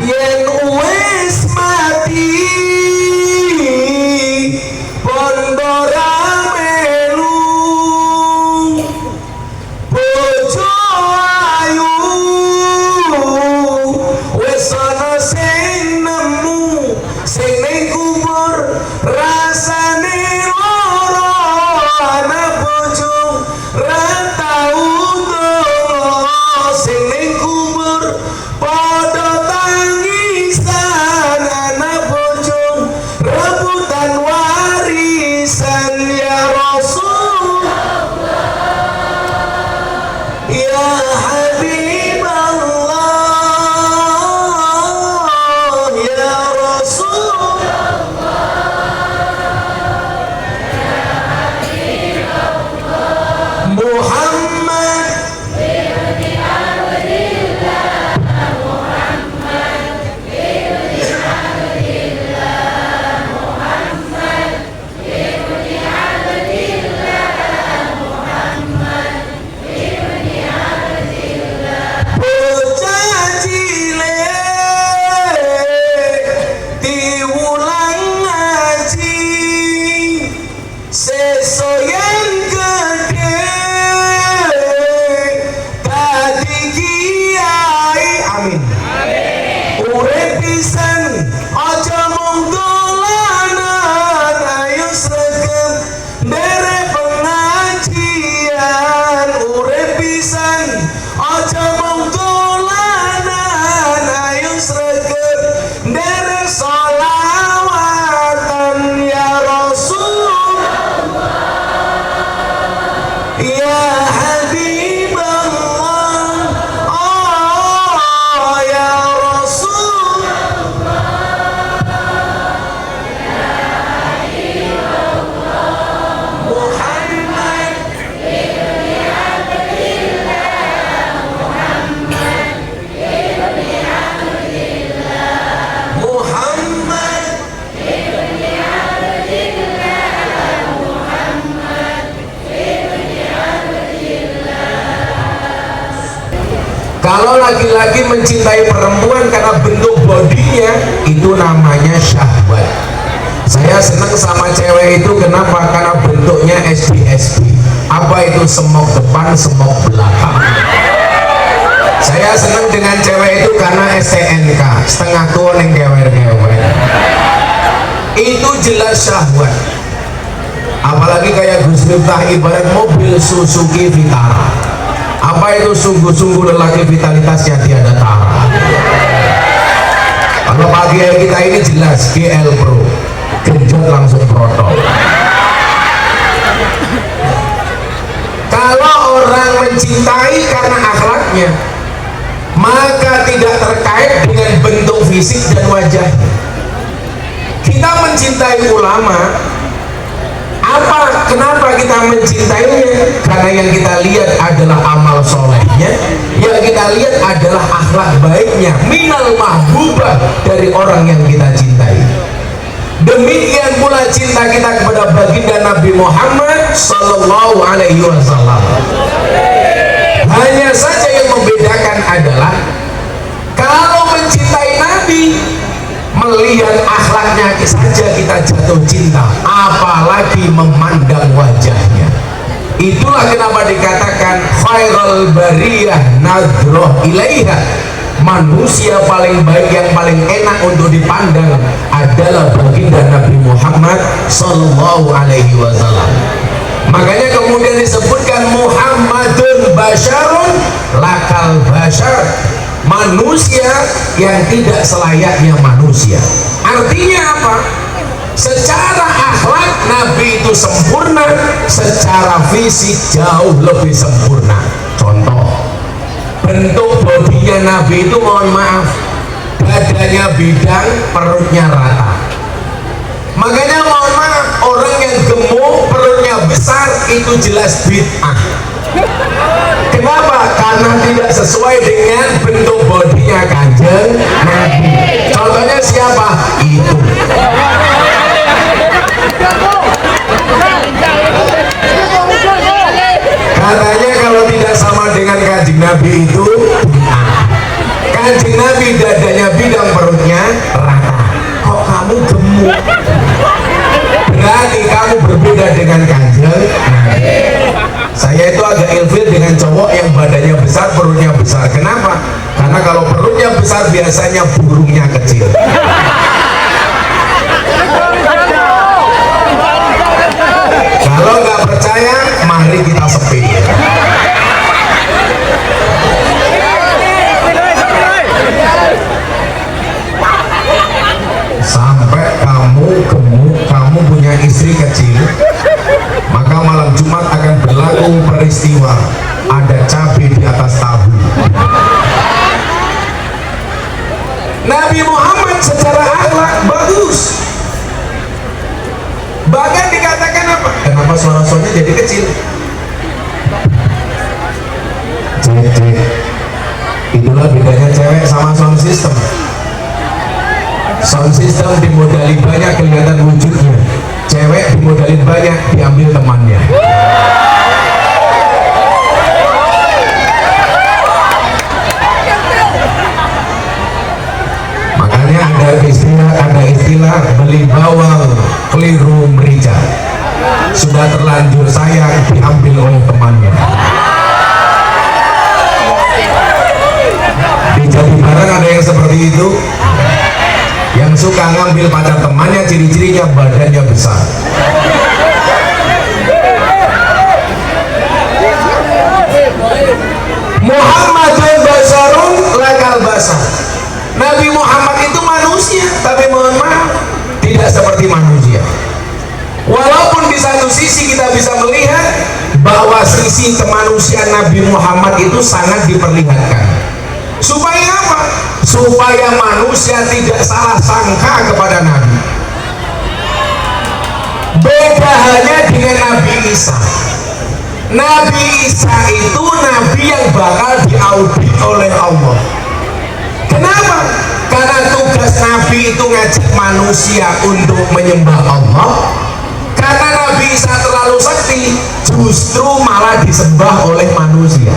yen wis mati bondo ra melu bojo ayu wis ana sing nemu sing ning kubur rasane loro ana bojo ra tau tolong sing ning kubur padha tangisan ana bojo rebutan warisan ya Rasul ya Habib Allah ya Rasul Muhammad bocah cilik diulang ngaji sesoyan gede dadi kiai amin urip pisan aja mung dolanan ayo sregep ndere pengajian urip pisan aja mung dolanan ayo sregep ndere sholawatan ya Rasul ya Habib Allah oh ya Rasul Muhammad Muhammad kalau laki-laki mencintai perempuan karena bentuk bodinya itu namanya syahwat. Saya senang sama cewek itu kenapa? Karena bentuknya SBSB. Apa itu semok depan, semok belakang. Saya senang dengan cewek itu karena STNK, setengah tua neng gewer-gewer. Itu jelas syahwat. Apalagi kayak Gus Miftah ibarat mobil Suzuki Vitara. Apa itu sungguh-sungguh lelaki vitalitasnya tiada tara. Kalau pagi kita ini jelas GL Pro, genjot langsung protol. Kalau orang mencintai karena akhlaknya, maka tidak terkait dengan bentuk fisik dan wajah. Kita mencintai ulama, kenapa kita mencintainya? Karena yang kita lihat adalah amal solehnya, yang kita lihat adalah akhlak baiknya, minal mahbubah dari orang yang kita cintai. Demikian pula cinta kita kepada baginda Nabi Muhammad Sallallahu Alaihi Wasallam. Hanya saja yang membedakan adalah kalau mencintai Nabi, melihat akhlaknya saja kita jatuh cinta, apalagi memandang wajahnya. Itulah kenapa dikatakan khairul bariyah nadroh ilaiha, manusia paling baik yang paling enak untuk dipandang adalah baginda Nabi Muhammad Sallallahu Alaihi Wasallam. Makanya kemudian disebutkan Muhammadun basyarun lakal basyar, manusia yang tidak selayaknya manusia. Artinya apa? Secara akhlak Nabi itu sempurna, secara fisik jauh lebih sempurna. Contoh, bentuk bodinya Nabi itu mohon maaf, badannya bidang, perutnya rata. Makanya mohon maaf, orang yang gemuk perutnya besar itu jelas bid'ah. Kenapa? Karena tidak sesuai dengan bentuk bodinya Kanjeng Nabi. Contohnya siapa? Itu. Katanya kalau tidak sama dengan Kanjeng Nabi itu Kanjeng Nabi dadanya bidang, ilfil dengan cowok yang badannya besar, perutnya besar. Kenapa? Karena kalau perutnya besar biasanya burungnya kecil. Kalau nggak percaya, mari kita sepi. Sampai kamu gemuk, kamu punya istri kecil, maka malam Jumat akan berlaku peristiwa ada cabai di atas tahu. Nabi Muhammad secara akhlak bagus. Bahkan dikatakan apa? Kenapa suara-suaranya jadi kecil? Cek. Itulah bedanya cewek sama sound system. Sound system dimodali banyak kelihatan wujudnya. Cewek dimodalin banyak diambil temannya. Makanya ada istilah beli bawang keliru merica. Sudah terlanjur sayang diambil oleh temannya. Di Jadi Barang ada yang seperti itu, yang suka ngambil pacar temannya, ciri-cirinya badannya besar. Muhammadun basarun lakal basar. Nabi Muhammad itu manusia, tapi mohon maaf tidak seperti manusia. Walaupun di satu sisi kita bisa melihat bahwa sisi kemanusiaan Nabi Muhammad itu sangat diperlihatkan. Supaya apa? Supaya manusia tidak salah sangka kepada Nabi. Beda halnya dengan Nabi Isa. Nabi Isa itu nabi yang bakal diaudit oleh Allah. Kenapa? Karena tugas nabi itu ngajak manusia untuk menyembah Allah. Karena Nabi Isa terlalu sakti, justru malah disembah oleh manusia.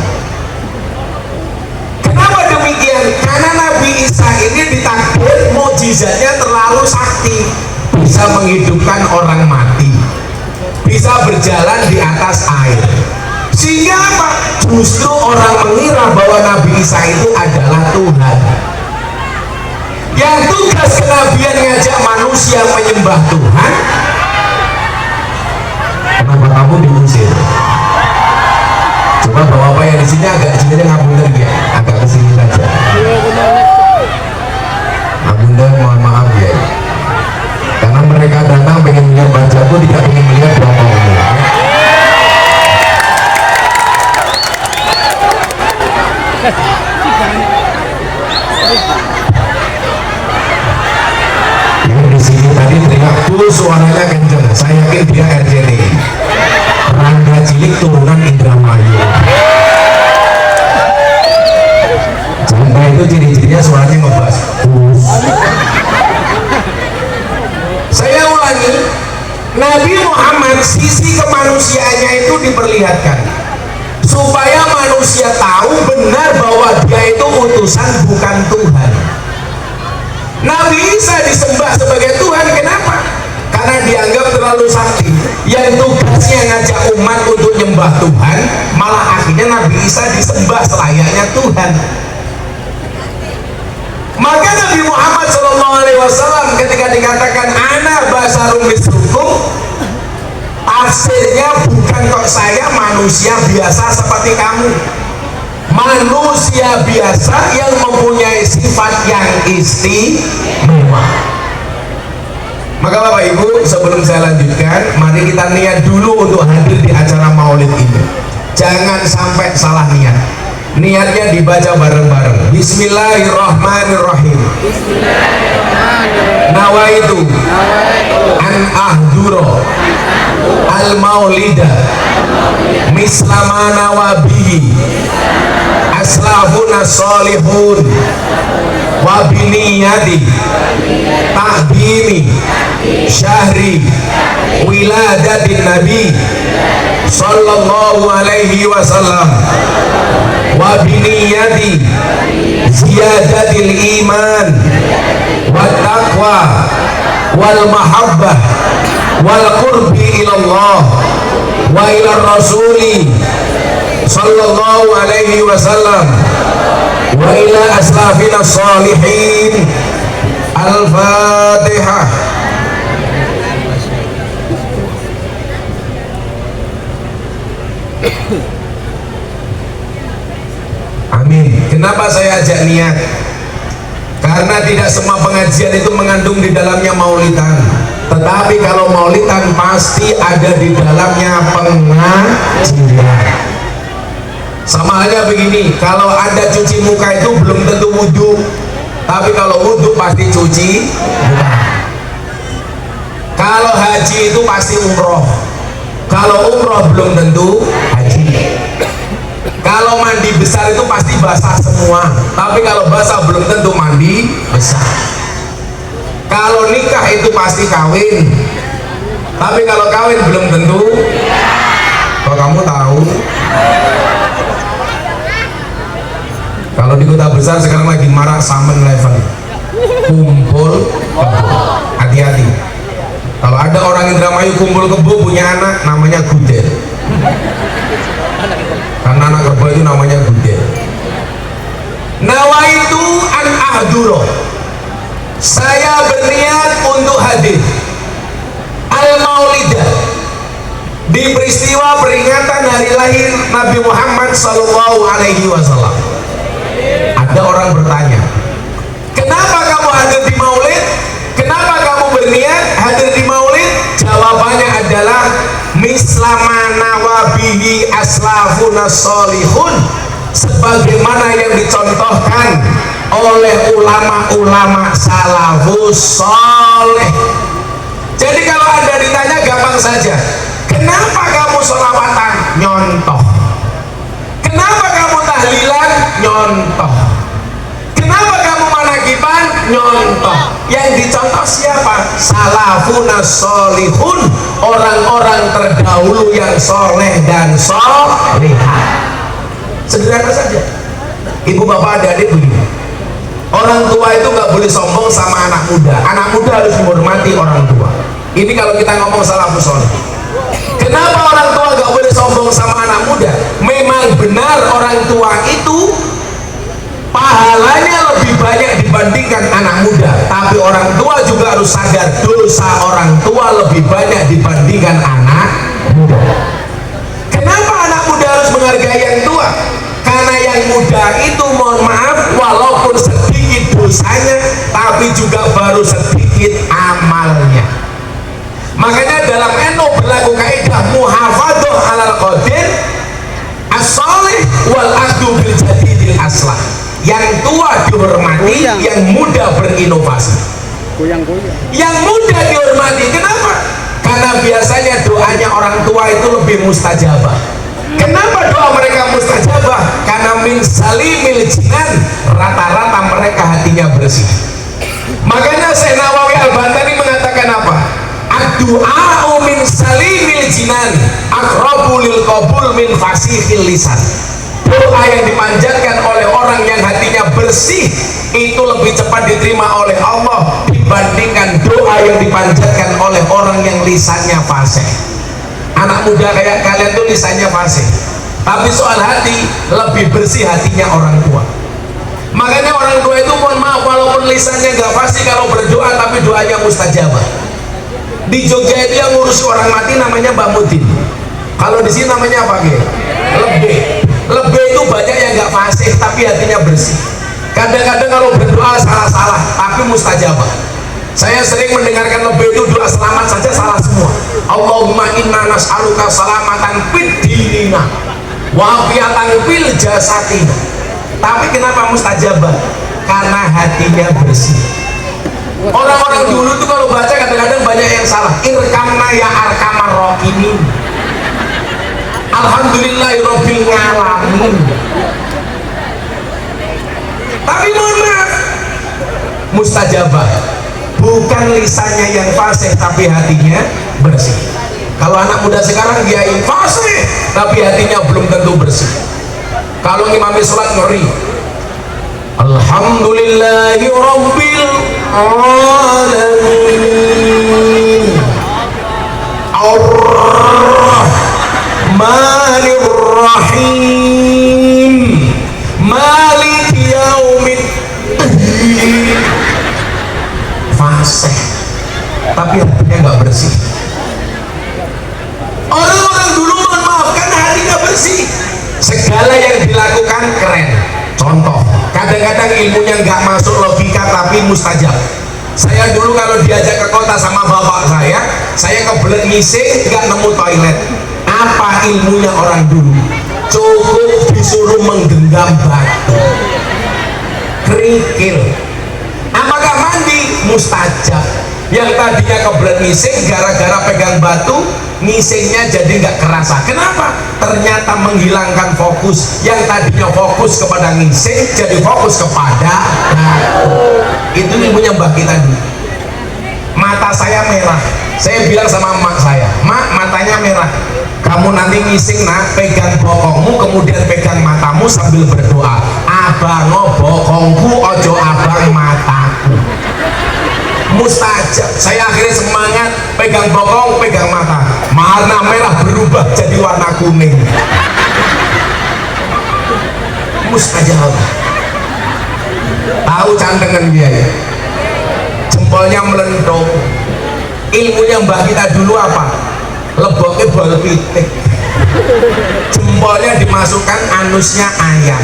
Kenapa demikian? Karena Nabi Isa ini ditakdir mukjizatnya terlalu sakti, bisa menghidupkan orang mati, bisa berjalan di atas air. Sehingga apa? Justru orang mengira bahwa Nabi Isa itu adalah Tuhan. Yang tugas kenabian ngajak manusia menyembah Tuhan. Kenapa kamu diusir? Coba bapak-bapak yang di sini agak sini ngapunten ya, agak kesini saja. Ngapunten, mohon maaf ya. Karena mereka datang pengen melihat bacaku, tidak ingin melihat bapakmu. Yang di sini tadi teriak tuh suaranya kenceng. Saya yakin dia RCTI. Rangga cilik turunan Indramayu. Sampai itu ciri-cirinya suaranya ngebas. Saya ulangi, Nabi Muhammad sisi kemanusiaannya itu diperlihatkan supaya manusia tahu benar bahwa dia itu utusan bukan Tuhan. Nabi Isa disembah sebagai Tuhan, kenapa? Karena dianggap terlalu sakti. Yang tugasnya ngajak umat untuk nyembah Tuhan, malah akhirnya Nabi Isa disembah selayaknya Tuhan. Maka Nabi Muhammad SAW ketika dikatakan ana basarum mislukum, tafsirnya bukan kok saya manusia biasa seperti kamu, manusia biasa yang mempunyai sifat yang istimewa. Maka Bapak Ibu, sebelum saya lanjutkan, mari kita niat dulu untuk hadir di acara maulid ini. Jangan sampai salah niat. Niatnya dibaca bareng-bareng. Bismillahirrahmanirrahim. Nawaitu an ahduro al maulida mislama nawabihi aslafuna solihun wabiniyati ta'dimi syahri wiladatin nabi sallallahu alaihi wasallam wabiniyati ziyadatil iman wat taqwa wal mahabbah wal qurbi ilallah wa ila rasuli sallallahu alaihi wasallam wa ila aslafina sholihin. Al-Fatihah. Amin. Kenapa saya ajak niat? Karena tidak semua pengajian itu mengandung di dalamnya maulidan. Tetapi kalau maulidan pasti ada di dalamnya pengajian. Sama aja begini, kalau Anda cuci muka itu belum tentu wudhu, tapi kalau wudhu pasti cuci muka. Kalau haji itu pasti umroh, kalau umroh belum tentu haji. Kalau mandi besar itu pasti basah semua, tapi kalau basah belum tentu mandi besar. Kalau nikah itu pasti kawin, tapi kalau kawin belum tentu. Kalau kamu tahu, kalau di kota besar sekarang lagi marak salmon level, kumpul kebo. Hati-hati. Kalau ada orang Indramayu kumpul kebo punya anak namanya gudel. Karena anak kebo itu namanya gudel. Nawaitu an ahduro. Saya berniat untuk hadir al-maulidah di peristiwa peringatan hari lahir Nabi Muhammad sallallahu alaihi wasallam. Ada orang bertanya, kenapa kamu hadir di maulid? Kenapa kamu berniat hadir di maulid? Jawabannya adalah mislama nawabihi aslafuna sholihun, sebagaimana yang dicontohkan oleh ulama-ulama salafus soleh. Jadi kalau Anda ditanya gampang saja, kenapa kamu sholawatan? Nyontoh. Kenapa kamu tahlilan? Nyontoh. Kenapa kamu manakiban? Nyontoh. Yang dicontoh siapa? Salafuna sholihun, orang-orang terdahulu yang soleh dan solehah. Sederhana saja. Ibu bapak adik-adik begini, orang tua itu nggak boleh sombong sama anak muda. Anak muda harus menghormati orang tua. Ini kalau kita ngomong salafus soleh. Kenapa orang tua nggak boleh sombong sama anak muda? Memang benar orang tua itu pahalanya lebih banyak dibandingkan anak muda, tapi orang tua juga harus sadar dosa orang tua lebih banyak dibandingkan anak muda. Kenapa anak muda harus menghargai yang tua? Karena yang muda itu, mohon maaf, walaupun sedikit dosanya, tapi juga baru sedikit amalnya. Makanya dalam NU berlaku kaidah muhafadzah alal qadim as-shalih wal akhdhu bil jadidil aslah. Yang tua dihormati, yang muda berinovasi. Yang muda dihormati, kenapa? Karena biasanya doanya orang tua itu lebih mustajabah. Kenapa doa mereka mustajabah? Karena min salimil jinan, rata-rata mereka hatinya bersih. Makanya Syekh Nawawi Al-Bantani mengatakan apa? Ad-du'a'u min salimil jinan aqrabu lil qabul min fasihil lisan. Doa yang dipanjatkan oleh orang yang hatinya bersih itu lebih cepat diterima oleh Allah dibandingkan doa yang dipanjatkan oleh orang yang lisannya fasih. Anak muda kayak kalian tuh lisannya fasih, tapi soal hati lebih bersih hatinya orang tua. Makanya orang tua itu, mohon maaf, walaupun lisannya gak fasih, kalau berdoa tapi doanya mustajabah. Di Jogja itu yang ngurusi orang mati namanya Mbak Mudin. Kalau di sini namanya apa gitu? Lebih. Lebih itu banyak yang gak fasih tapi hatinya bersih. Kadang-kadang kalau berdoa salah-salah tapi mustajabah. Saya sering mendengarkan lebih itu doa selamat saja salah semua. Allahumma inna nas'aluka salamatan fid dinina wa afiatan fil jasadina. Tapi kenapa mustajabah? Karena hatinya bersih. Orang-orang dulu tuh kalau baca kadang-kadang banyak yang salah. Irkamna ya arkamar rohimin, alhamdulillahirabbil alamin. Tapi mohon maaf, mustajabah bukan lisannya yang fasih tapi hatinya bersih. Kalau anak muda sekarang dia fasih tapi hatinya belum tentu bersih. Kalau ngimami sholat ngeri, alhamdulillahi rabbil alamin ar-rahmanir rahim fasih tapi hatinya nggak bersih. Orang-orang dulu mohon maaf karena hatinya bersih, segala yang dilakukan keren. Contoh, kadang-kadang ilmunya nggak masuk logika tapi mustajab. Saya dulu kalau diajak ke kota sama bapak saya kebelet ngising nggak nemu toilet. Apa ilmunya orang dulu? Cukup disuruh menggenggam batu, kerikil. Apakah mandi? Mustajab. Yang tadinya kebelet ngising gara-gara pegang batu, ngisingnya jadi nggak kerasa. Kenapa? Ternyata menghilangkan fokus. Yang tadinya fokus kepada ngising jadi fokus kepada batu. Itu ilmunya mbah kita dulu. Mata saya merah, saya bilang sama emak saya, mak matanya merah, kamu nanti ngising nak, pegang bokongmu kemudian pegang matamu sambil berdoa, abango bokongku ojo abang mataku. Mustajab. Saya akhirnya semangat, pegang bokong, pegang mata, warna merah berubah jadi warna kuning. Mustajab. Tahu cantengan dia ya, jempolnya melentung. Ilmunya mbah kita dulu apa? Leboknya bal pitik, jempolnya dimasukkan anusnya ayam,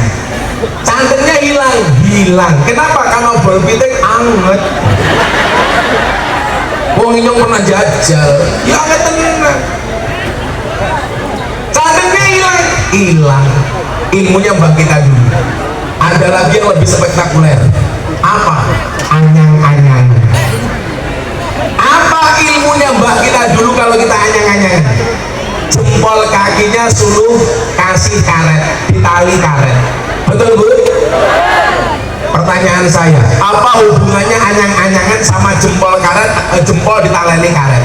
cantennya hilang. Kenapa? Karena bal pitik anget. Wong ini pernah jajal, ya anget tenang. Cantennya hilang. Ilmunya mbah kita dulu. Ada lagi yang lebih spektakuler. Apa? Anyang-anyang. Apa ilmunya mbah kita dulu kalau kita anyang-anyang? Jempol kakinya suruh kasih karet, ditali karet. Betul bu? Pertanyaan saya, apa hubungannya anyang-anyangan sama jempol karet, jempol ditaleni karet?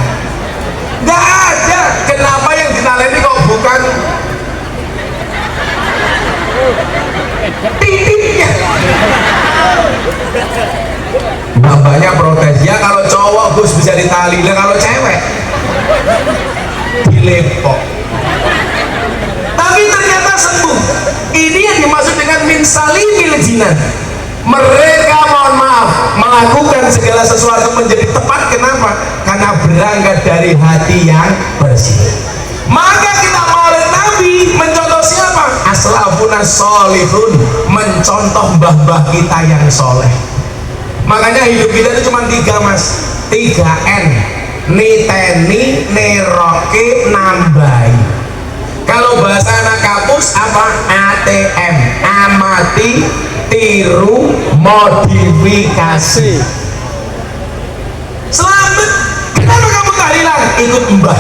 Nggak ada. Kenapa yang ditaleni kok bukan titiknya? Bapaknya protes, ya kalau cowok Gus bisa ditali, lah kalau cewek dilepok. Tapi ternyata sembuh. Ini yang dimaksud dengan min salimil jinan. Mereka mohon maaf melakukan segala sesuatu menjadi tepat. Kenapa? Karena berangkat dari hati yang bersih. Maka kita maulid Nabi mencontoh siapa? Aslafuna solihun, mencontoh mbah-mbah kita yang soleh. Makanya hidup kita itu cuma 3 mas, 3N: niteni, neroke, nambahi. Kalau bahasa anak kampus apa? ATM, amati, tiru, modifikasi. Selamat. Kenapa kamu tahlilan? Ikut mbah.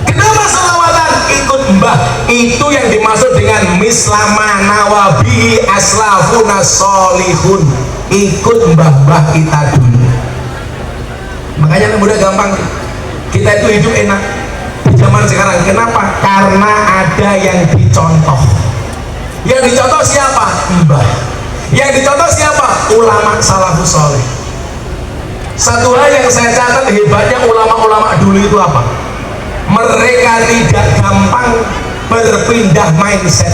Kenapa selawatan? Ikut mbah. Itu yang dimaksud dengan mislama nawabi aslafuna solihun. Ikut mbah-mbah kita dulu. Makanya anak muda gampang, kita itu hidup enak di zaman sekarang. Kenapa? Karena ada yang dicontoh. Yang dicontoh siapa? Mbah. Yang dicontoh siapa? Ulama salafus soleh. Satu hal yang saya catat hebatnya ulama-ulama dulu itu apa? Mereka tidak gampang berpindah mindset.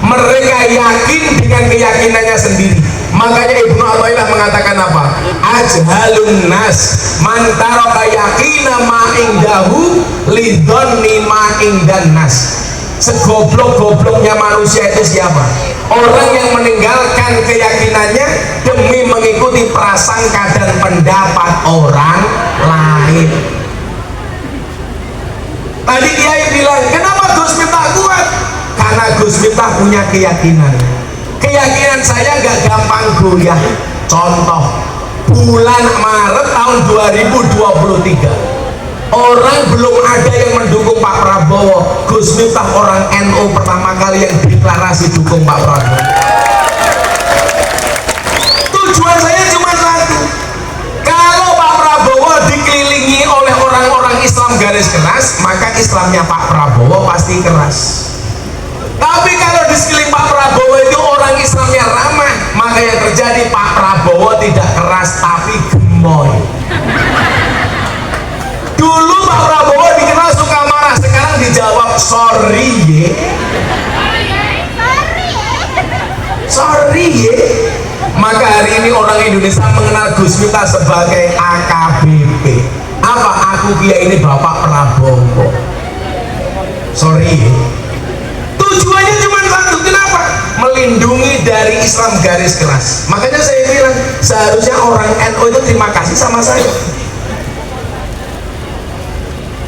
Mereka yakin dengan keyakinannya sendiri. Makanya Ibnu Athaillah mengatakan apa? Ajhalun nas man taraka yaqina ma indahu lidhonni ma indan nas. Segoblok-gobloknya manusia itu siapa? Orang yang meninggalkan keyakinannya demi mengikuti prasangka dan pendapat orang lain. Tadi Kiai bilang, kenapa Gus Miftah kuat? Karena Gus Miftah punya keyakinan. Keyakinan saya gak gampang goyah. Contoh, bulan Maret tahun 2023, orang belum ada yang mendukung Pak Prabowo. Gus Miftah orang NU pertama kali yang deklarasi dukung Pak Prabowo. Tujuan saya cuma satu, kalau Pak Prabowo dikelilingi oleh orang-orang Islam garis keras, maka Islamnya Pak Prabowo pasti keras. Tapi kalau di sekeliling Pak Prabowo itu orang Islamnya ramah, maka yang terjadi Pak Prabowo tidak keras tapi gemoy. Dulu Pak Prabowo dikenal suka marah, sekarang dijawab sorry ye. Sorry ye. Maka hari ini orang Indonesia mengenal Gus Miftah sebagai AKBP. Apa? Aku Kiai ini Bapak Prabowo. Sorry, tujuannya cuma satu. Kenapa? Melindungi dari Islam garis keras. Makanya saya bilang seharusnya orang NU itu terima kasih sama saya.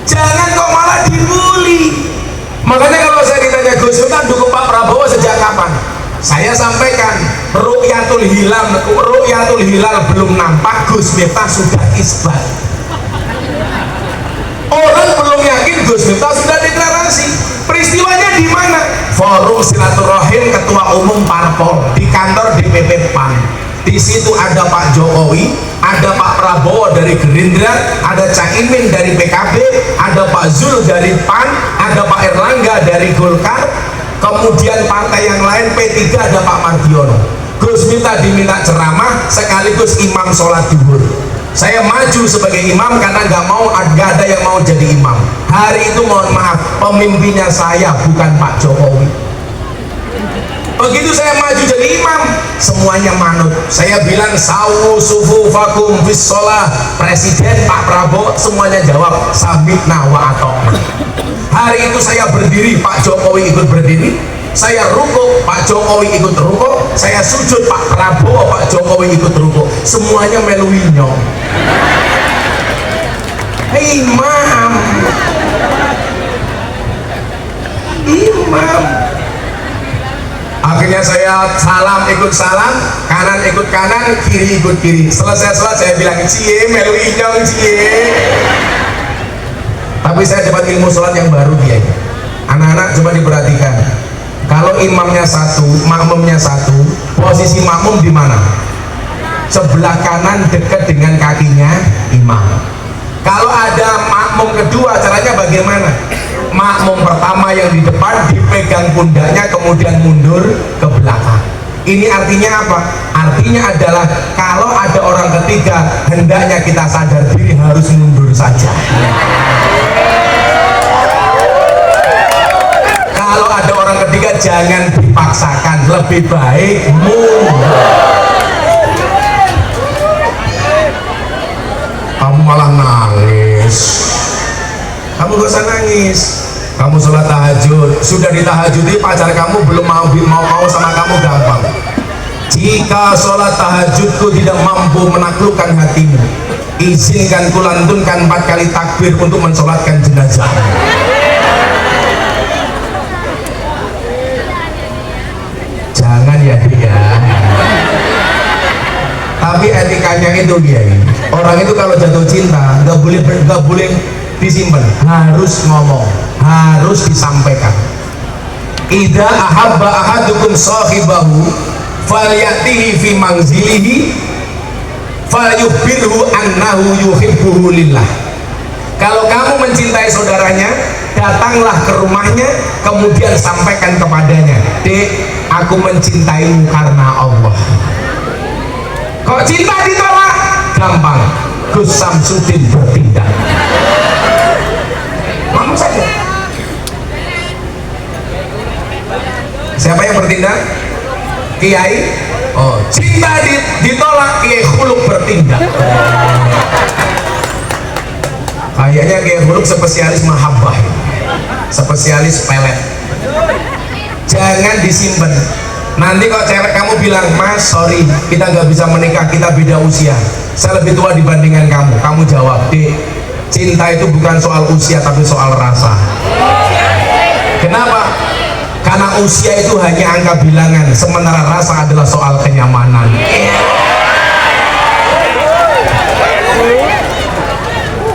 Jangan kok malah dibully. Makanya kalau saya ditanya Gus Miftah dukung Pak Prabowo sejak kapan? Saya sampaikan Ru'yatul Hilal belum nampak, Gus Miftah sudah isbat. Orang belum yakin, Gus Miftah sudah deklarasi. Peristiwanya di mana? Forum silaturahim ketua umum parpol di kantor DPP PAN. Di situ ada Pak Jokowi, ada Pak Prabowo dari Gerindra, ada Caimin dari PKB, ada Pak Zul dari PAN, ada Pak Erlangga dari Golkar, kemudian partai yang lain P3 ada Pak Mardiono. Gus Miftah diminta ceramah sekaligus imam sholat duhur. Saya maju sebagai imam karena nggak ada yang mau jadi imam. Hari itu mohon maaf, pemimpinnya saya bukan Pak Jokowi. Begitu saya maju jadi imam, semuanya manut. Saya bilang sawu sufufakum bis sholah. Presiden Pak Prabowo semuanya jawab samitna wa atokna. Hari itu saya berdiri, Pak Jokowi ikut berdiri. Saya rukuk, Pak Jokowi ikut rukuk. Saya sujud, Pak Prabowo, Pak Jokowi ikut rukuk. Semuanya melu inyong. Hei imam, imam. Akhirnya saya salam ikut salam, kanan ikut kanan, kiri ikut kiri. Selesai saya bilang cie melu inyong cie. Tapi saya dapat ilmu sholat yang baru dia. Anak-anak coba diperhatikan. Kalau imamnya satu, makmumnya satu, posisi makmum di mana? Sebelah kanan dekat dengan kakinya imam. Kalau ada makmum kedua, caranya bagaimana? Makmum pertama yang di depan dipegang pundaknya, kemudian mundur ke belakang. Ini artinya apa? Artinya adalah kalau ada orang ketiga, hendaknya kita sadar diri harus mundur saja. Kalau ada orang ketiga jangan dipaksakan, lebih baik mundur. Kamu malah nangis. Kamu gak usah nangis. Kamu sholat tahajud, sudah ditahajudi pacar kamu belum mau sama kamu, gampang. Jika sholat tahajudku tidak mampu menaklukkan hatimu, izinkan kulantunkan 4 kali takbir untuk mensolatkan jenazah. Jangan ya dia. Tapi etikanya itu dia. Orang itu kalau jatuh cinta nggak boleh disimpan, harus ngomong, harus disampaikan. Idza ahabba ahadukum sahibahu falyatihi fi manzilihi falyukhbirhu annahu yuhibbuhu lillah. Kalau kamu mencintai saudaranya, datanglah ke rumahnya, kemudian sampaikan kepadanya, Dek, aku mencintaimu karena Allah. Kok cinta ditolak? Gampang, Gus Samsudin bertindak. Ngomong saja. Siapa yang bertindak? Kiai. Oh, cinta ditolak, Kiai Khuluk bertindak. Kayaknya Kiai Khuluk spesialis mahabbah, spesialis pelet. Jangan disimpan. Nanti kalau cewek kamu bilang, Mas sorry kita nggak bisa menikah, kita beda usia, saya lebih tua dibandingkan kamu. Kamu jawab, Dek, cinta itu bukan soal usia tapi soal rasa. Kenapa? Karena usia itu hanya angka bilangan, sementara rasa adalah soal kenyamanan.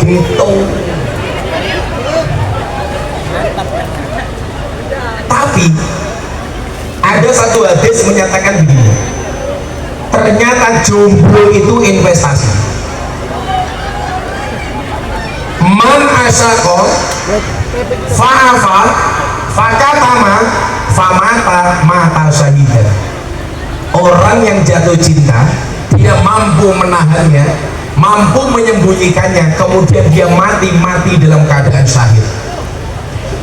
Gitu. Tapi ada satu hadis menyatakan begini, ternyata jomblo itu investasi. Man asyaqo fa'afa fakatama famata mata syahidah. Orang yang jatuh cinta, dia mampu menahannya, mampu menyembunyikannya, kemudian dia mati dalam keadaan syahid.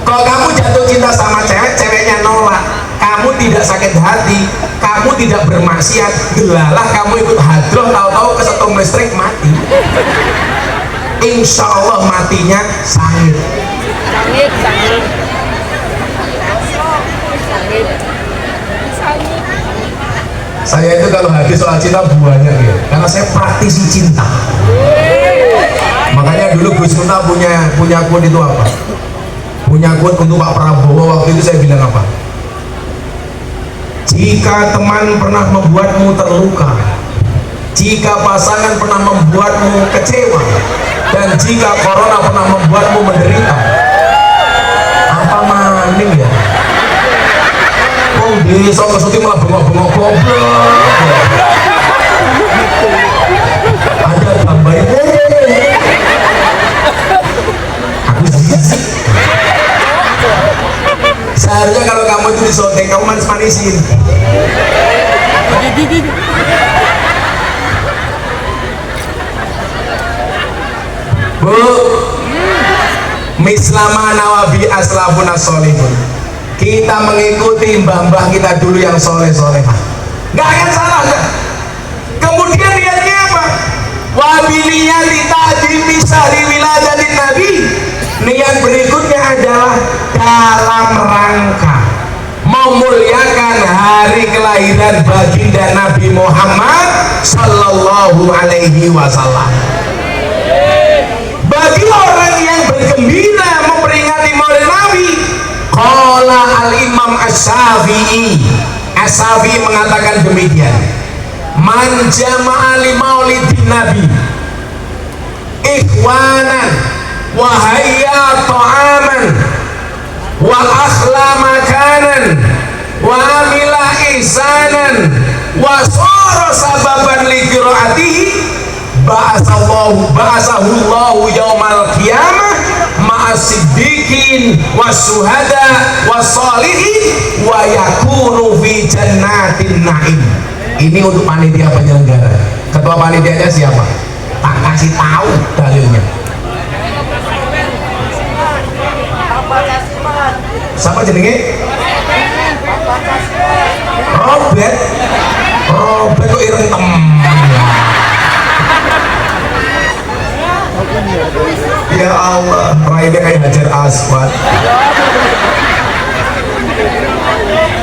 Kalau kamu jatuh cinta sama cewek, ceweknya nolak, kamu tidak sakit hati, kamu kamu tidak bermaksiat, gelalah kamu ikut hadroh, tahu-tahu kesetrum listrik mati. Insya Allah matinya sangit. Saya itu kalau hadis soal cinta banyak ya, karena saya praktisi cinta. Makanya dulu Gus Miftah punya quote itu apa? Punya quote untuk Pak Prabowo waktu itu, saya bilang apa? Jika teman pernah membuatmu terluka, jika pasangan pernah membuatmu kecewa, dan jika corona pernah membuatmu menderita, apa maning ya? Oh desa kesuti malah bengok-bengok goblok. Ada gambar aku zizi. Seharusnya kalau kamu itu disoteng, kamu manis-manisin. Bu, mislama nawabi aslafun as-solihun. Kita mengikuti mbah-mbah kita dulu yang soleh-solehah, nggak akan salah kan? Kemudian niatnya apa? Wabiliyati ta'dimi sahri wiladatin nabi. Niat berikutnya adalah dalam rangka memuliakan hari kelahiran baginda Nabi Muhammad Sallallahu Alaihi Wasallam. Bagi orang yang bergembira memperingati Maulid Nabi, qala al-Imam Asy-Syafi'i, Asy-Syafi'i mengatakan demikian, man jama'a li maulidin nabi ikhwanan wa hayya ta'aman wa akhla makanan wa amila ihsanan wa sara sababan li qiraatihi ba'asahullahu yaumal qiyamah ma'as siddiqin wasyuhada wassalihin wa yakunu fi jannatin na'im. Ini untuk panitia penyelenggara. Ketua panitianya siapa? Tak kasih tahu dalilnya. Siapa jenenge? Robert. Robert kok ireng temen. Ya Allah, raihnya kayak Hajar Aswad.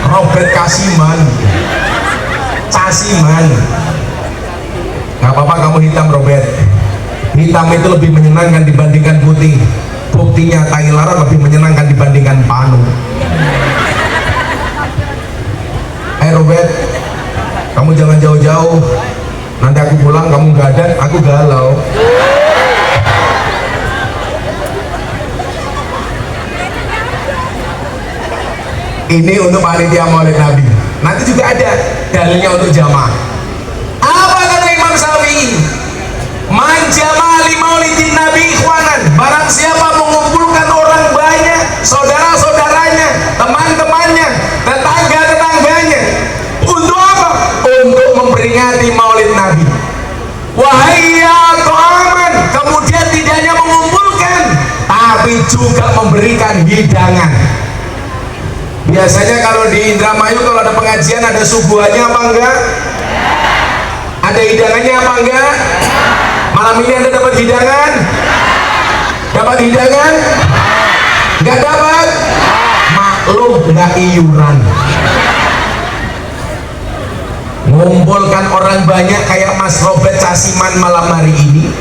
Robert Kasiman, Casiman. Gak apa-apa kamu hitam Robert. Hitam itu lebih menyenangkan dibandingkan putih. Buktinya tai lara lebih menyenangkan dibandingkan panu. Robert, kamu jangan jauh-jauh. Nanti aku pulang kamu gak ada, aku galau. Ini untuk panitia Maulid Nabi. Nanti juga ada dalilnya untuk jamaah. Apa kata Imam Syafi'i? Man jama'a li maulidin Nabi ikhwanan. Barang siapa mengumpulkan orang banyak, saudara-saudaranya, teman-temannya, tetangga-tetangganya. Untuk apa? Untuk memperingati Maulid Nabi. Wahai ta'aman, kemudian tidak hanya mengumpulkan, tapi juga memberikan hidangan. Biasanya kalau di Indramayu kalau ada pengajian ada suguhannya apa enggak? Ada hidangannya apa enggak? Malam ini Anda dapat hidangan? Dapat hidangan? Enggak dapat? Maklum enggak iuran. Mengumpulkan orang banyak kayak Mas Robert Casiman malam hari ini,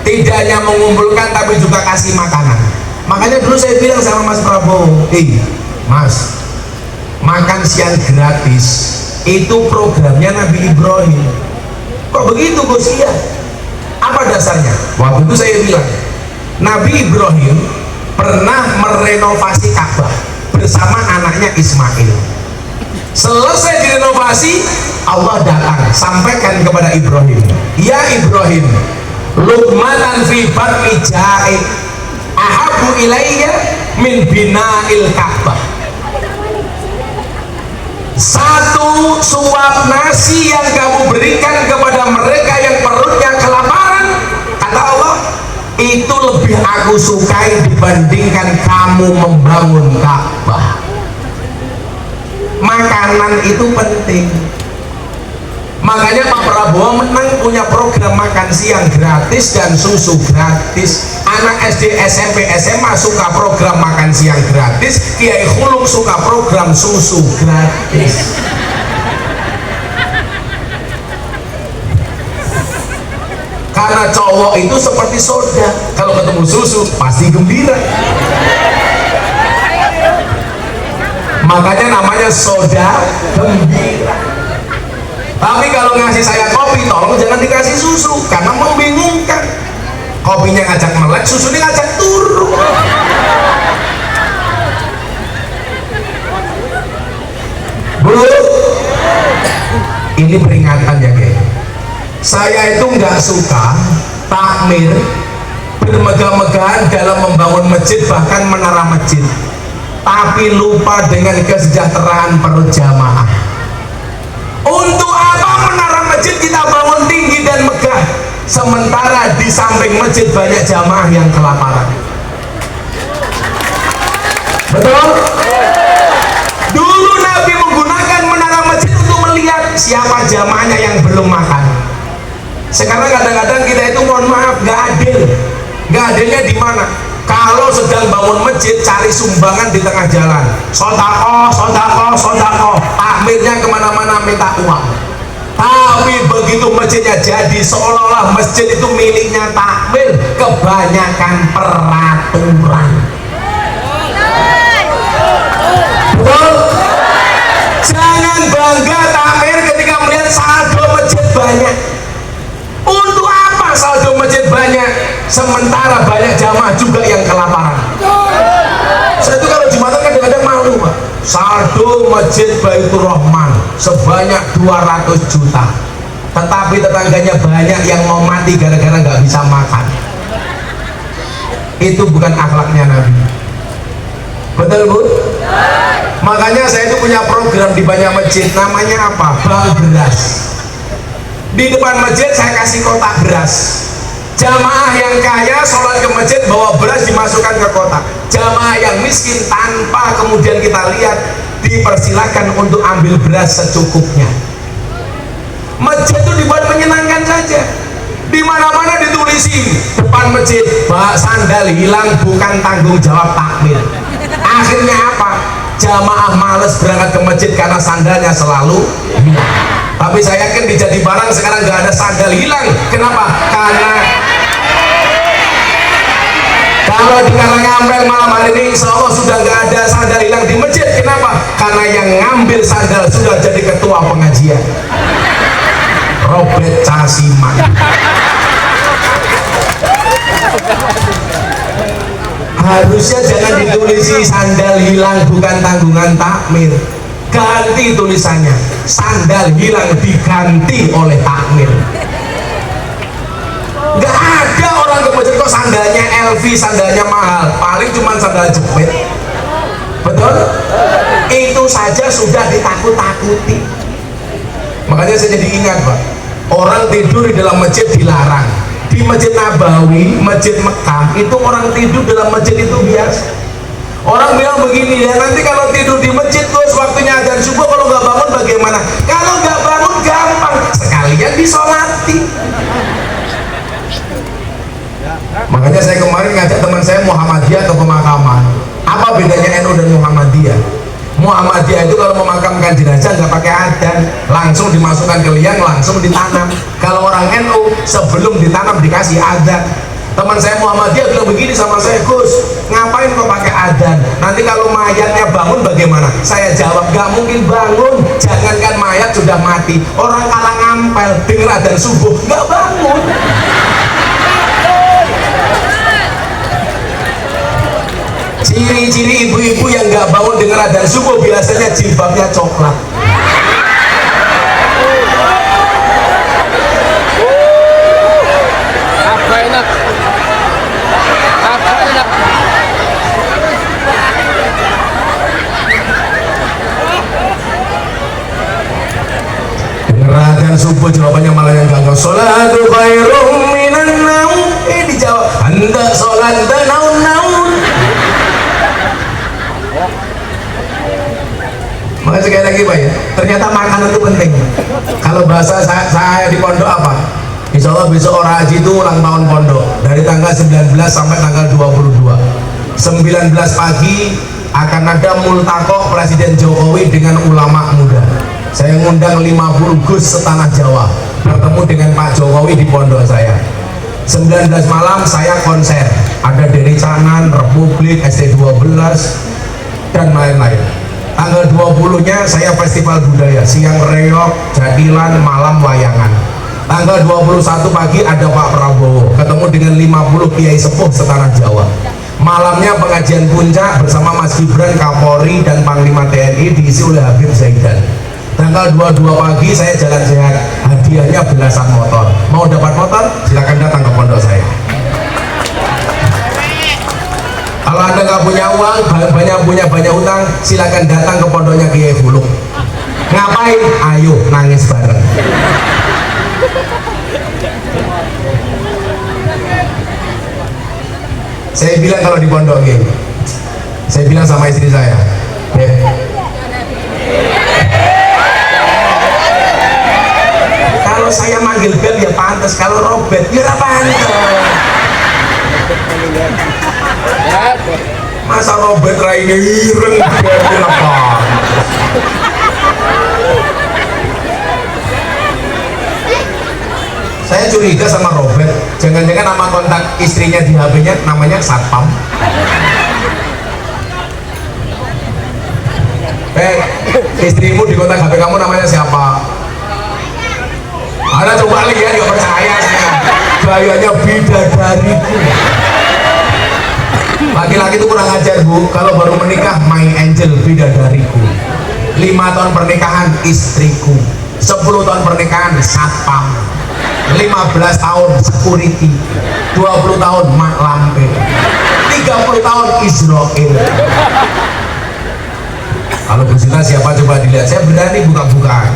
tidak hanya mengumpulkan tapi juga kasih makanan. Makanya dulu saya bilang sama Mas Prabowo, Mas, makan siang gratis itu programnya Nabi Ibrahim. Kok begitu Gus? Iya. Apa dasarnya? Waktu itu saya bilang Nabi Ibrahim pernah merenovasi Ka'bah bersama anaknya Ismail. Selesai direnovasi, Allah datang sampaikan kepada Ibrahim, ya Ibrahim, luqmatan fi batni ja'i ahabu ilayya min bina'il Ka'bah. Satu suap nasi yang kamu berikan kepada mereka yang perutnya kelaparan, kata Allah, itu lebih aku sukai dibandingkan kamu membangun Ka'bah. Makanan itu penting, Makanya Pak Prabowo menang, punya program makan siang gratis dan susu gratis. Anak SD, SMP, SMA suka program makan siang gratis, Kiai Khuluk suka program susu gratis. Karena cowok itu seperti soda, kalau ketemu susu pasti gembira. Makanya namanya soda gembira. Tapi kalau ngasih saya kopi, tolong jangan dikasih susu, karena membingungkan. Kopinya ngajak melek, susunya ngajak turun. Bu, ini peringatan ya guys. Saya itu nggak suka takmir bermegah-megahan dalam membangun masjid, bahkan menara masjid, tapi lupa dengan kesejahteraan perjamaah. Untuk apa menara masjid kita bangun tinggi dan megah, sementara di samping masjid banyak jamaah yang kelaparan? Betul? Dulu Nabi menggunakan menara masjid untuk melihat siapa jamaahnya yang belum makan. Sekarang kadang-kadang kita itu mohon maaf nggak adil. Nggak adilnya di mana? Kalau sedang bangun masjid, cari sumbangan di tengah jalan, sodako, sodako, sodako, takmirnya kemana-mana minta uang. Tapi begitu masjidnya jadi, seolah-olah masjid itu miliknya takmir, kebanyakan peraturan. Betul? Jangan bangga takmir ketika melihat saldo masjid banyak. Untuk apa saldo masjid banyak, sementara banyak jamaah juga yang kelaparan? Saya itu kalau Jumatan kadang-kadang malu Pak. Saldo masjid Baitur Rahman sebanyak 200 juta, tetapi tetangganya banyak yang mau mati gara-gara nggak bisa makan. Itu bukan akhlaknya Nabi. Betul Bu? Makanya saya itu punya program di banyak masjid, namanya apa? Bank beras. Di depan masjid saya kasih kotak beras. Jamaah yang kaya sholat ke masjid bawa beras dimasukkan ke kotak. Jamaah yang miskin tanpa kemudian kita lihat, dipersilakan untuk ambil beras secukupnya. Masjid itu dibuat menyenangkan saja. Di mana-mana ditulisi depan masjid, bak sandal hilang bukan tanggung jawab takmir. Akhirnya apa? Jamaah males berangkat ke masjid karena sandalnya selalu hilang. Tapi saya yakin di Jatibarang sekarang nggak ada sandal hilang. Kenapa? Karena kalau di Karanganyar malam hari ini insya Allah sudah nggak ada sandal hilang di masjid. Kenapa? Karena yang ngambil sandal sudah jadi ketua pengajian, Robert Casiman. Harusnya jangan ditulisi sandal hilang bukan tanggungan takmir. Ganti tulisannya, sandal hilang diganti oleh takmir. Gak ada orang ke masjid kok sandalnya LV, sandalnya mahal, paling cuma sandal jepit. Betul? Itu saja sudah ditakut-takuti. Makanya saya jadi ingat Pak, orang tidur di dalam masjid dilarang. Di Masjid Nabawi, Masjid Mekah, itu orang tidur dalam masjid itu biasa. Orang bilang begini ya, nanti kalau tidur di masjid terus waktunya adzan subuh, kalau nggak bangun bagaimana? Kalau nggak bangun gampang, sekalian disolati. Makanya saya kemarin ngajak teman saya Muhammadiyah ke pemakaman. Apa bedanya NU dan Muhammadiyah? Muhammadiyah itu kalau memakamkan jenazah nggak pakai adzan, langsung dimasukkan ke liang, langsung ditanam. Kalau orang NU sebelum ditanam dikasih adzan. Teman saya Muhammadiyah bilang begini sama saya, Gus, ngapain kok pakai adzan? Nanti kalau mayatnya bangun bagaimana? Saya jawab, nggak mungkin bangun. Jangankan mayat sudah mati, orang kalah ngampel dengar adzan subuh nggak bangun. Ciri-ciri ibu-ibu yang nggak bangun dengar adzan subuh biasanya jilbabnya coklat. Dengar subuh jawabannya malah yang gagal. Sholatu khairum minan naum. Dijawab, hendak sholat dan naun-naun. Makanya sekali lagi Pak ya, ternyata makanan itu penting. Kalau bahasa kalau besok orang haji itu ulang tahun pondok dari tanggal 19 sampai tanggal 22. 19 pagi akan ada multakoh Presiden Jokowi dengan ulama muda. Saya ngundang 50 Gus setanah Jawa bertemu dengan Pak Jokowi di pondok saya. 19 malam saya konser, ada Dery Canan, Republik, ST12 dan lain-lain. Tanggal 20-nya saya festival budaya, siang reok, jadilan, malam layangan. Tanggal 21 pagi ada Pak Prabowo ketemu dengan 50 kiai sepuh setanah Jawa. Malamnya pengajian puncak bersama Mas Gibran, Kapolri dan Panglima TNI diisi oleh Habib Zaidan. Tanggal 22 pagi saya jalan sehat, hadiahnya belasan motor. Mau dapat motor? Silakan datang ke pondok saya. Kalau anda nggak punya uang, banyak utang, silakan datang ke pondoknya Kiai Fuluk. Ngapain? Ayo nangis bareng. Saya bilang kalau di pondok gini, saya bilang sama istri saya, Beb, kalau saya manggil Beb ya pantas, kalau Robert ya ora pantas. Masa Robert raine ireng Beb ya apa? Saya curiga sama Robert, jangan-jangan nama kontak istrinya di HP-nya namanya Satpam. Istrimu di kontak HP kamu namanya siapa? Ada coba lihat, nggak percaya saya. Gayanya bidadariku. Laki-laki itu kurang ajar bu, kalau baru menikah my angel bidadariku. 5 tahun pernikahan istriku, 10 tahun pernikahan satpam, 15 tahun security, 20 tahun mak lampe, 30 tahun Israel. Kalau Bu Sinta siapa coba dilihat, saya berani buka-buka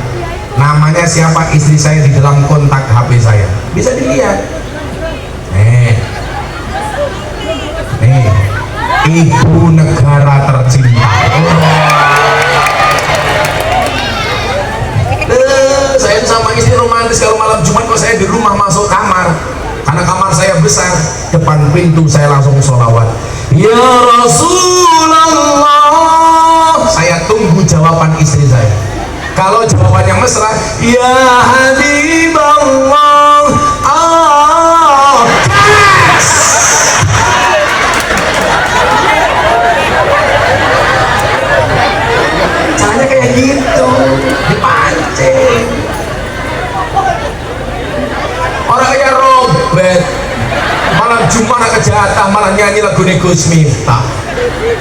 namanya siapa istri saya di dalam kontak HP saya, bisa dilihat. Ibu negara tercinta. Saya sama istri romantis kalau malam Jumat, kok saya di rumah masuk kamar karena kamar saya besar, depan pintu saya langsung sholawat, ya Rasulullah. Saya tunggu jawaban istri saya. Kalau jawabannya mesra, ya Habiballah, caranya kayak gitu, dipancing. Orang kayak Robert malam Jumat kejahatan malah nyanyi lagu Gus Miftah.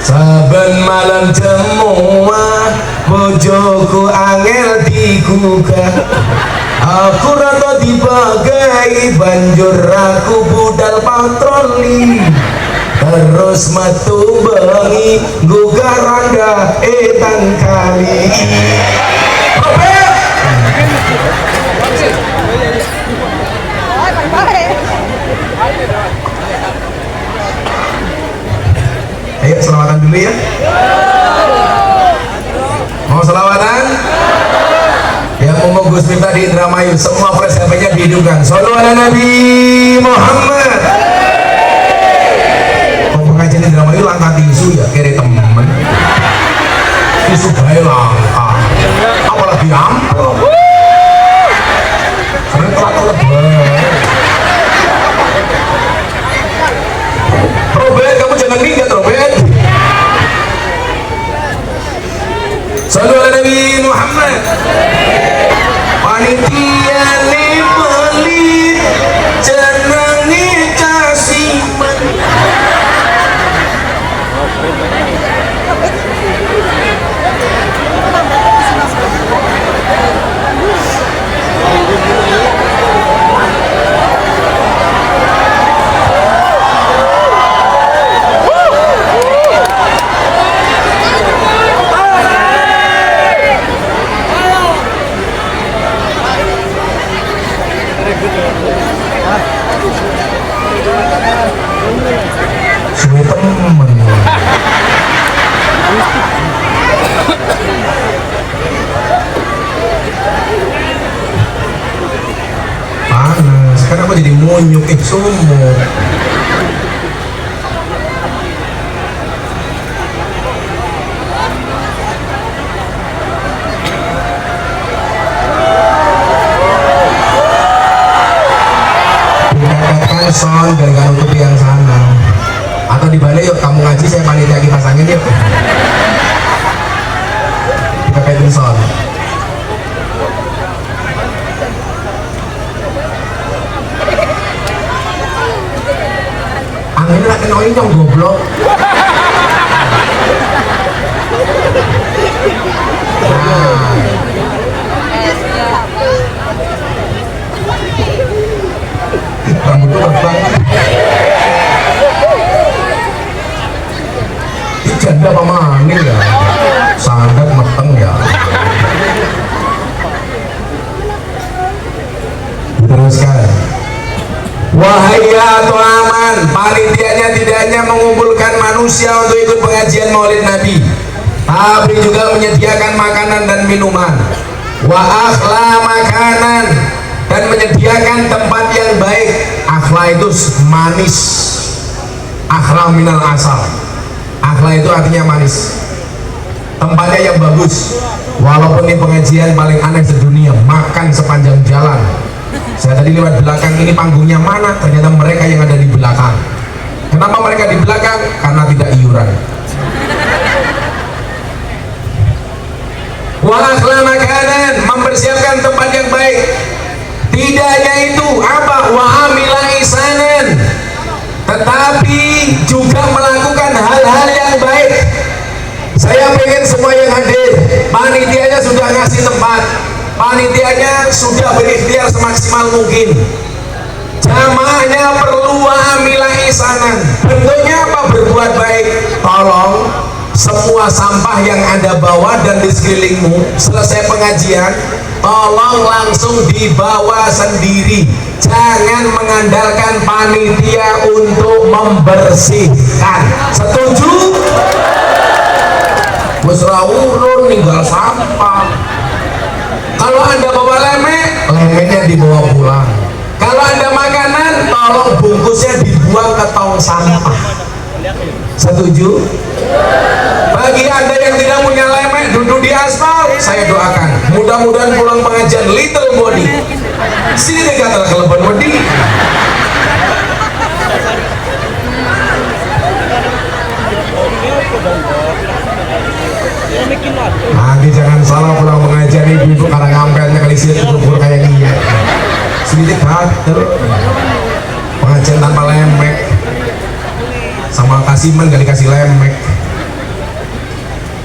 Saben malam jemuah bojoku angel digugah, aku rata dibagai banjur aku budal patroli, terus metu bengi gugah rangga etan kali. Ayo selawatan dulu ya. Mau selawatan? Yang mau Gus Miftah di Indramayu, semua flash HP-nya dihidupkan. Shallu ala Nabi Muhammad. Mau pengajian di Indramayu langkah tisu ya, kira temen. Tisu bae langkah. Apalagi amplop. Sering kelak lebay. Robert, kamu jangan minggat Robert. Shallu ala Nabi Muhammad. Panitia ni pelit jenengi kasiman. jadi munyuk sumur. Son gara-gara nutupi yang sana, atau dibalik yuk kamu ngaji saya panitia lagi pasangin yuk kita kaitin son. Anginnya lagi noyong goblok. Rambutku terbang. Ini janda apa maning ya? Sangat meteng ya. Teruskan. Wahai ya aman, panitianya tidak hanya mengumpulkan manusia untuk ikut pengajian Maulid Nabi, tapi juga menyediakan makanan dan minuman. Wa akhla makanan, dan menyediakan tempat yang baik. Akhla itu manis, akhla minal asal. Akhla itu artinya manis, tempatnya yang bagus. Walaupun ini pengajian paling aneh sedunia, makan sepanjang jalan. Saya tadi lewat belakang, ini panggungnya mana? Ternyata mereka yang ada di belakang. Kenapa mereka di belakang? Karena tidak iuran. Wa akhla makanan, mempersiapkan tempat yang baik. Tidak hanya itu, apa? Wa amila ihsanan, tetapi juga melakukan hal-hal yang baik. Saya pengen semua yang hadir, panitianya sudah ngasih tempat, panitianya sudah berikhtiar semaksimal mungkin. Jamaahnya perlu wa amila ihsanan. Bentuknya apa? Berbuat baik. Tolong semua sampah yang Anda bawa dan di sekelilingmu selesai pengajian, tolong langsung dibawa sendiri. Jangan mengandalkan panitia untuk membersihkan. Setuju? Wes ra urun ninggal sampah. Kalau Anda bawa lemek, lemeknya dibawa pulang. Kalau Anda makanan, tolong bungkusnya dibuang ke tong sampah. Setuju? Bagi Anda yang tidak punya lemek, duduk di aspal, saya doakan mudah-mudahan pulang pengajian little body. Sini deh kata kelebihan body. Nanti jangan salah pulang pengajian ibu-ibu karena ngampelnya kali sini kubur kayak gini. Sedikit gatel. Pengajian tanpa lemek. Sama kasiman gak dikasih lemek.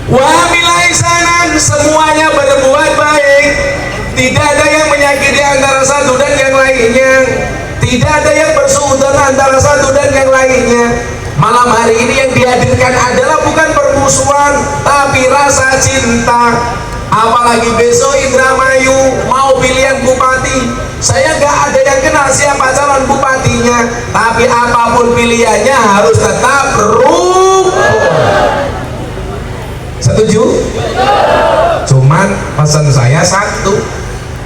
Wa bila ihsanan, semuanya berbuat baik. Tidak ada yang menyakiti antara satu dan yang lainnya. Tidak ada yang bersaudara antara satu dan yang lainnya. Malam hari ini yang dihadirkan adalah bukan permusuhan, tapi rasa cinta. Apalagi besok Indramayu mau pilihan bupati, saya gak ada yang kenal siapa calon bupatinya, tapi apapun pilihannya harus tetap rukun. Setuju? Cuman pesan saya satu,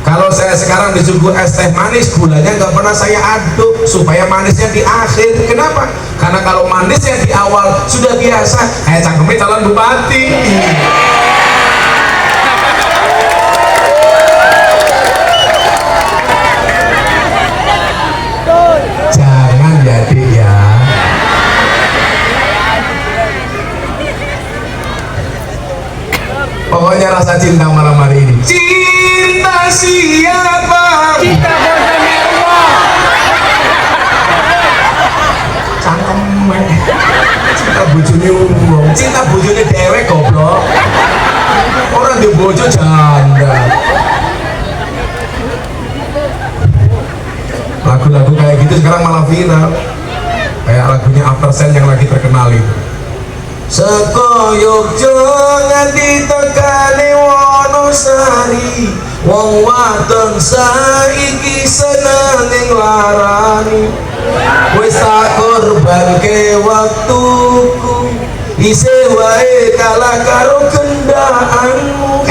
kalau saya sekarang disuguh es teh manis, gulanya nggak pernah saya aduk supaya manisnya di akhir. Kenapa? Karena kalau manisnya di awal sudah biasa, kayak cangkemnya calon bupati. Jangan jadi ya. Pokoknya rasa cinta malam hari ini. Cinta siapa? Cinta bosnya Allah. Cangkem. Cinta bojone wong. Cinta bojone dewek goblok. Orang di bojo janda. Lagu-lagu kayak gitu sekarang malah viral. Kayak lagunya Aftersen yang lagi terkenal itu. Seko Yogya nganti tekane Wonosari, wong wadon saiki seneng ning larani. Wis tak korbanke waktuku, isih wae kalah karo kendhaanmu.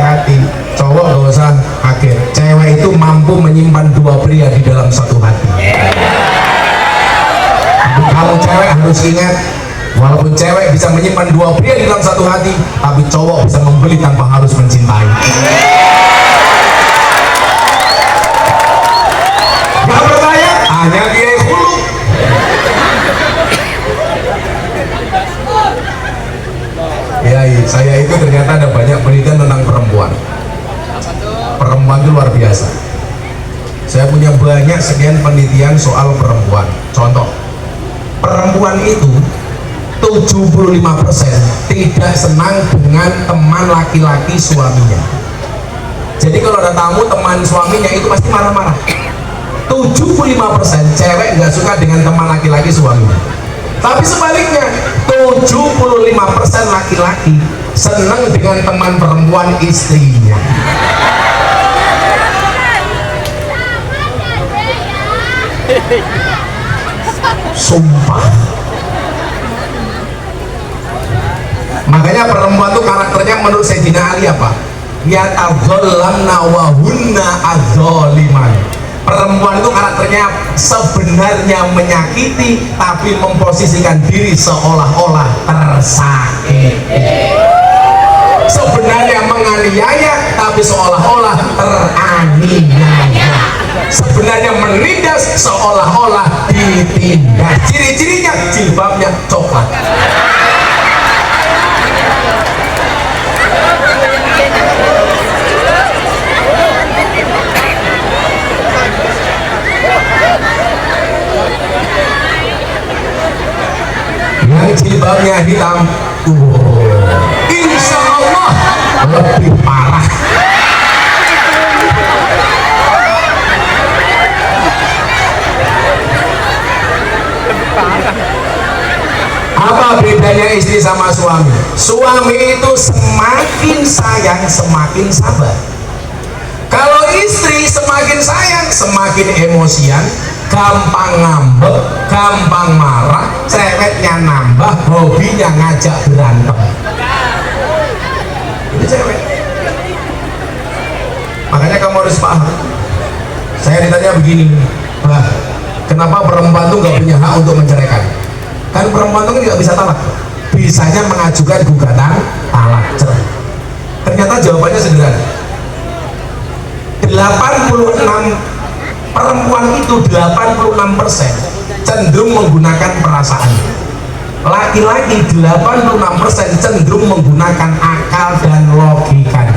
Hati cowok gak usah kaget, cewek itu mampu menyimpan dua pria di dalam satu hati. Kalau cewek harus ingat, walaupun cewek bisa menyimpan dua pria di dalam satu hati, tapi cowok bisa membeli tanpa harus mencintai. Gak percaya? Hanya Kiai Hulu. Ya, saya itu ternyata ada banyak penelitian tentang perempuan. Perempuan itu luar biasa. Saya punya banyak sekian penelitian soal perempuan. Contoh, perempuan itu 75% tidak senang dengan teman laki-laki suaminya. Jadi kalau ada tamu teman suaminya itu pasti marah-marah. 75% cewek nggak suka dengan teman laki-laki suaminya. Tapi sebaliknya 75% laki-laki senang dengan teman perempuan istrinya. Sumpah. Makanya perempuan tuh karakternya menurut Sayyidina Ali apa? Yatadhallamna wa hunna adzaliman. Perempuan itu karakternya sebenarnya menyakiti tapi memposisikan diri seolah-olah tersakiti. Sebenarnya menganiaya tapi seolah-olah teraniaya. Sebenarnya menindas seolah-olah ditindas. Ciri-cirinya jilbabnya coklat. Yang jilbabnya hitam, insya Allah lebih parah. Apa bedanya istri sama suami? Suami itu semakin sayang semakin sabar. Kalau istri semakin sayang semakin emosian, gampang ngambek, gampang marah, ceweknya nambah, hobinya ngajak berantem. Itu cewek. Makanya kamu harus paham. Saya ditanya begini, bah, kenapa perempuan tuh gak punya hak untuk menceraikan? Kan perempuan tuh nggak bisa talak, bisanya mengajukan gugatan talak cerai. Ternyata jawabannya sederhana. 86 perempuan itu 86% cenderung menggunakan perasaan. Laki-laki 86% cenderung menggunakan akal dan logika.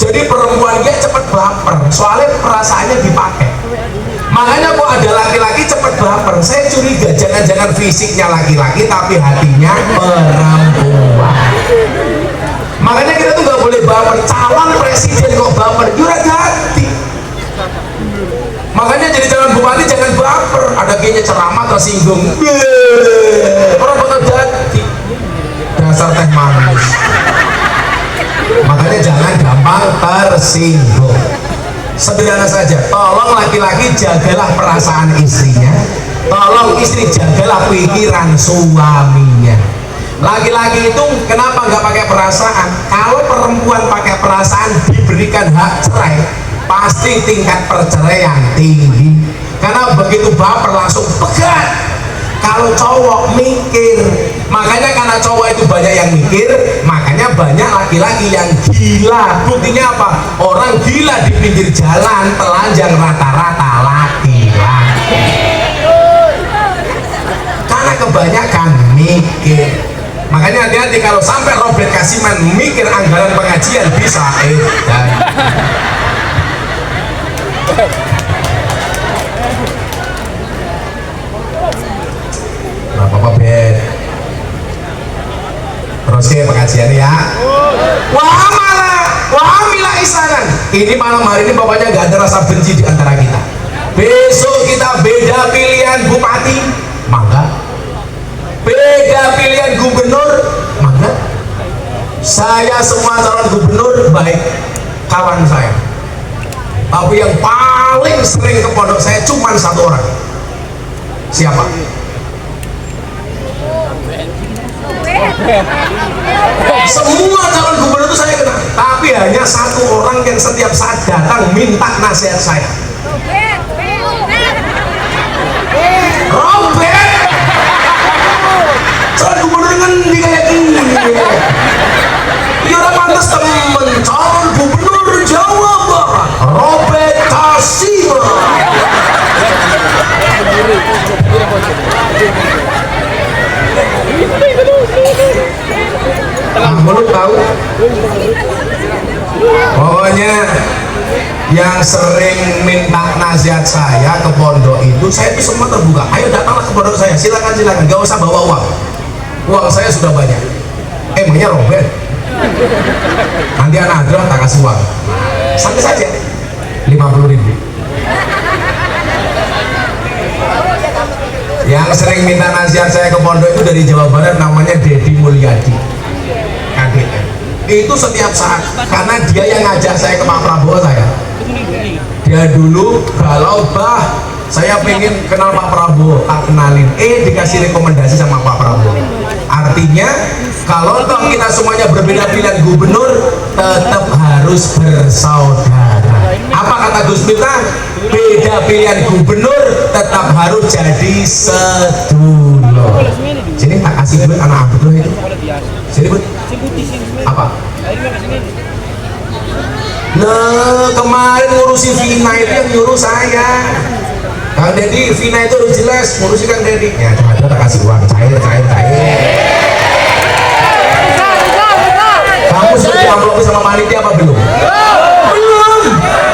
Jadi perempuan dia cepat baper, soalnya perasaannya dipakai. Makanya kok ada laki-laki cepat baper. Saya curiga jangan-jangan fisiknya laki-laki tapi hatinya perempuan. Makanya kita tuh nggak boleh baper. Calon presiden kok baper, juga ganti. Makanya jadi calon bupati jangan baper. Ada kayaknya ceramah tersinggung. Orang bakal ganti. Dasar teh manis. Makanya jangan gampang tersinggung. Sederhana saja, tolong laki-laki jagalah perasaan istrinya, tolong istri jagalah pikiran suaminya. Laki-laki itu kenapa nggak pakai perasaan? Kalau perempuan pakai perasaan diberikan hak cerai, pasti tingkat perceraian tinggi. Karena begitu baper langsung pegat. Kalau cowok mikir, makanya karena cowok itu banyak yang mikir, makanya banyak laki-laki yang gila. Buktinya apa? Orang gila di pinggir jalan telanjang rata-rata laki-laki. Karena kebanyakan mikir. Makanya hati-hati kalau sampai Robert Kasiman mikir anggaran pengajian bisa edan. Apa bet terus ya pengajian ya. Wahamilah isanan. Ini malam hari ini bapaknya gak ada rasa benci di antara kita. Besok kita beda pilihan bupati, mangga. Beda pilihan gubernur, mangga. Saya semua calon gubernur baik kawan saya. Tapi yang paling sering ke pondok saya cuma satu orang. Siapa? Semua calon gubernur itu saya kenal, tapi hanya satu orang yang setiap saat datang minta nasihat saya. Robert, calon gubernur dengan kayak gini. Ya orang pantas temen calon gubernur Jawa Barat, Robert Tasima. Kamu tahu? Pokoknya yang sering minta nasihat saya ke pondok itu, saya itu semua terbuka. Ayo datanglah ke pondok saya, silakan, gak usah bawa uang. Uang saya sudah banyak. Emangnya Robert? Nanti anak Adra tak kasih uang. Santai saja, 50.000. Yang sering minta nasihat saya ke pondok itu dari Jawa Barat, namanya Dedi Mulyadi, KDM. Itu setiap saat, karena dia yang ngajak saya ke Pak Prabowo. Dia dulu galau, bah saya pengen kenal Pak Prabowo, tak kenalin, dikasih rekomendasi sama Pak Prabowo. Artinya kalau toh kita semuanya berbeda pilihan gubernur, tetap harus bersaudara. Apa kata Gus Miftah? Beda pilihan gubernur, tetap harus jadi sedulur. Sini tak kasih duit anak Abdul itu. Sini bud. Apa? Nah, kemarin ngurusin Vina itu yang nyuruh saya. Kang Dedi, Vina itu harus jelas, ngurusin Kang Dedi. Ya, coba tak kasih uang, cair. Kamu sudah diamplopi sama panitia apa belum? Belum.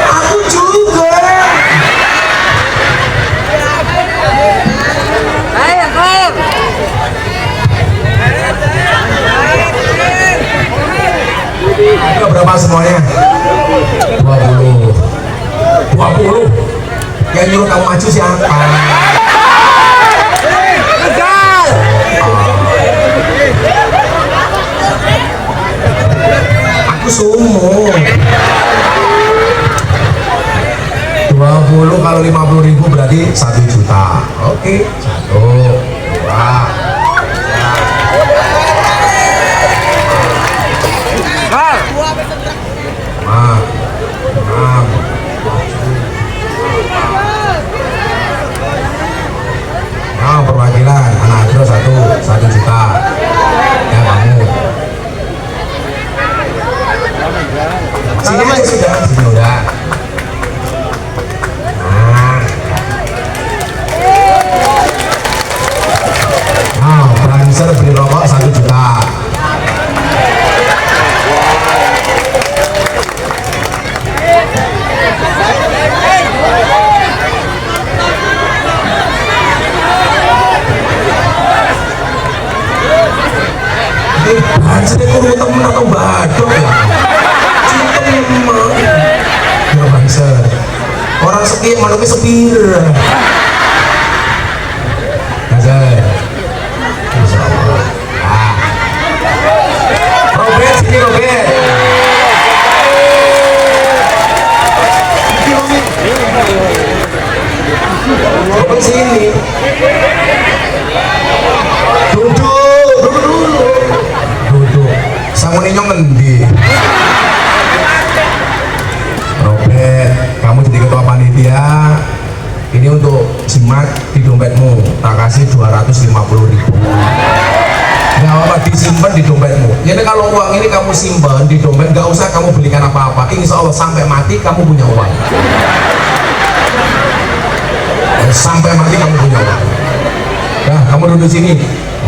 Aku juga. Ayo berapa semuanya? 20. Yang nyuruh kamu maju siapa? Aku sumo. 20 kalau 50.000 berarti 1 juta. Oke, 1, 2. Perwakilan anak Adro 1 juta. Ya kamu. Sini aja sudah, sini udah. Prancer beli rokok 1 juta. Prancer itu temen atau badok ya? Ya Prancer. Orang sekian manusia sepir. Prancer. Robert, sini Robert. Robert sini. Duduk. Sama ninyong ngendi. Robert, kamu jadi ketua panitia. Ini untuk jimat di dompetmu. Tak kasih 250.000. Gak apa-apa, disimpan di dompetmu. Jadi kalau uang ini kamu simpan di dompet, gak usah kamu belikan apa-apa. Insya Allah sampai mati kamu punya uang. Sampai mati kamu punya uang. Nah, kamu duduk sini.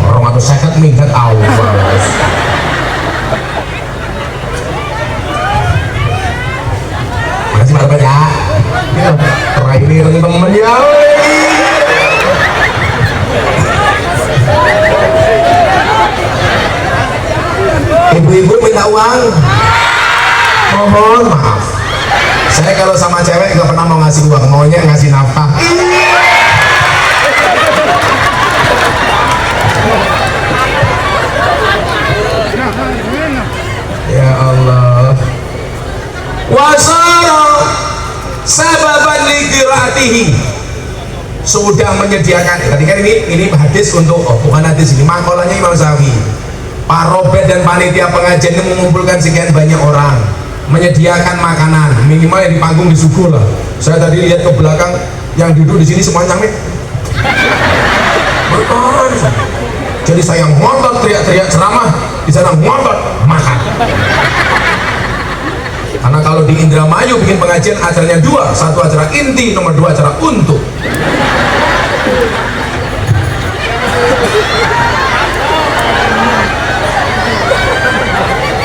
Orang atau seket minggat awas. Makasih banyak ya. Terakhir ini temen ya. Ibu-ibu minta uang, mohon maaf. Saya kalau sama cewek nggak pernah mau ngasih uang, maunya ngasih nafkah. Ya Allah. Wasara sababan likiratihi, sudah menyediakan. Tadi kan ini hadis untuk, bukan hadis, ini makolahnya Imam Syafi'i. Pak Robert dan panitia pengajian ini mengumpulkan sekian banyak orang, menyediakan makanan minimal yang di panggung disuguh lah. Saya tadi lihat ke belakang yang duduk di sini semuanya nih makan. Jadi saya ngotot teriak-teriak ceramah, di sana ngotot makan. Karena kalau di Indramayu bikin pengajian acaranya dua, satu acara inti, nomor dua acara untuk.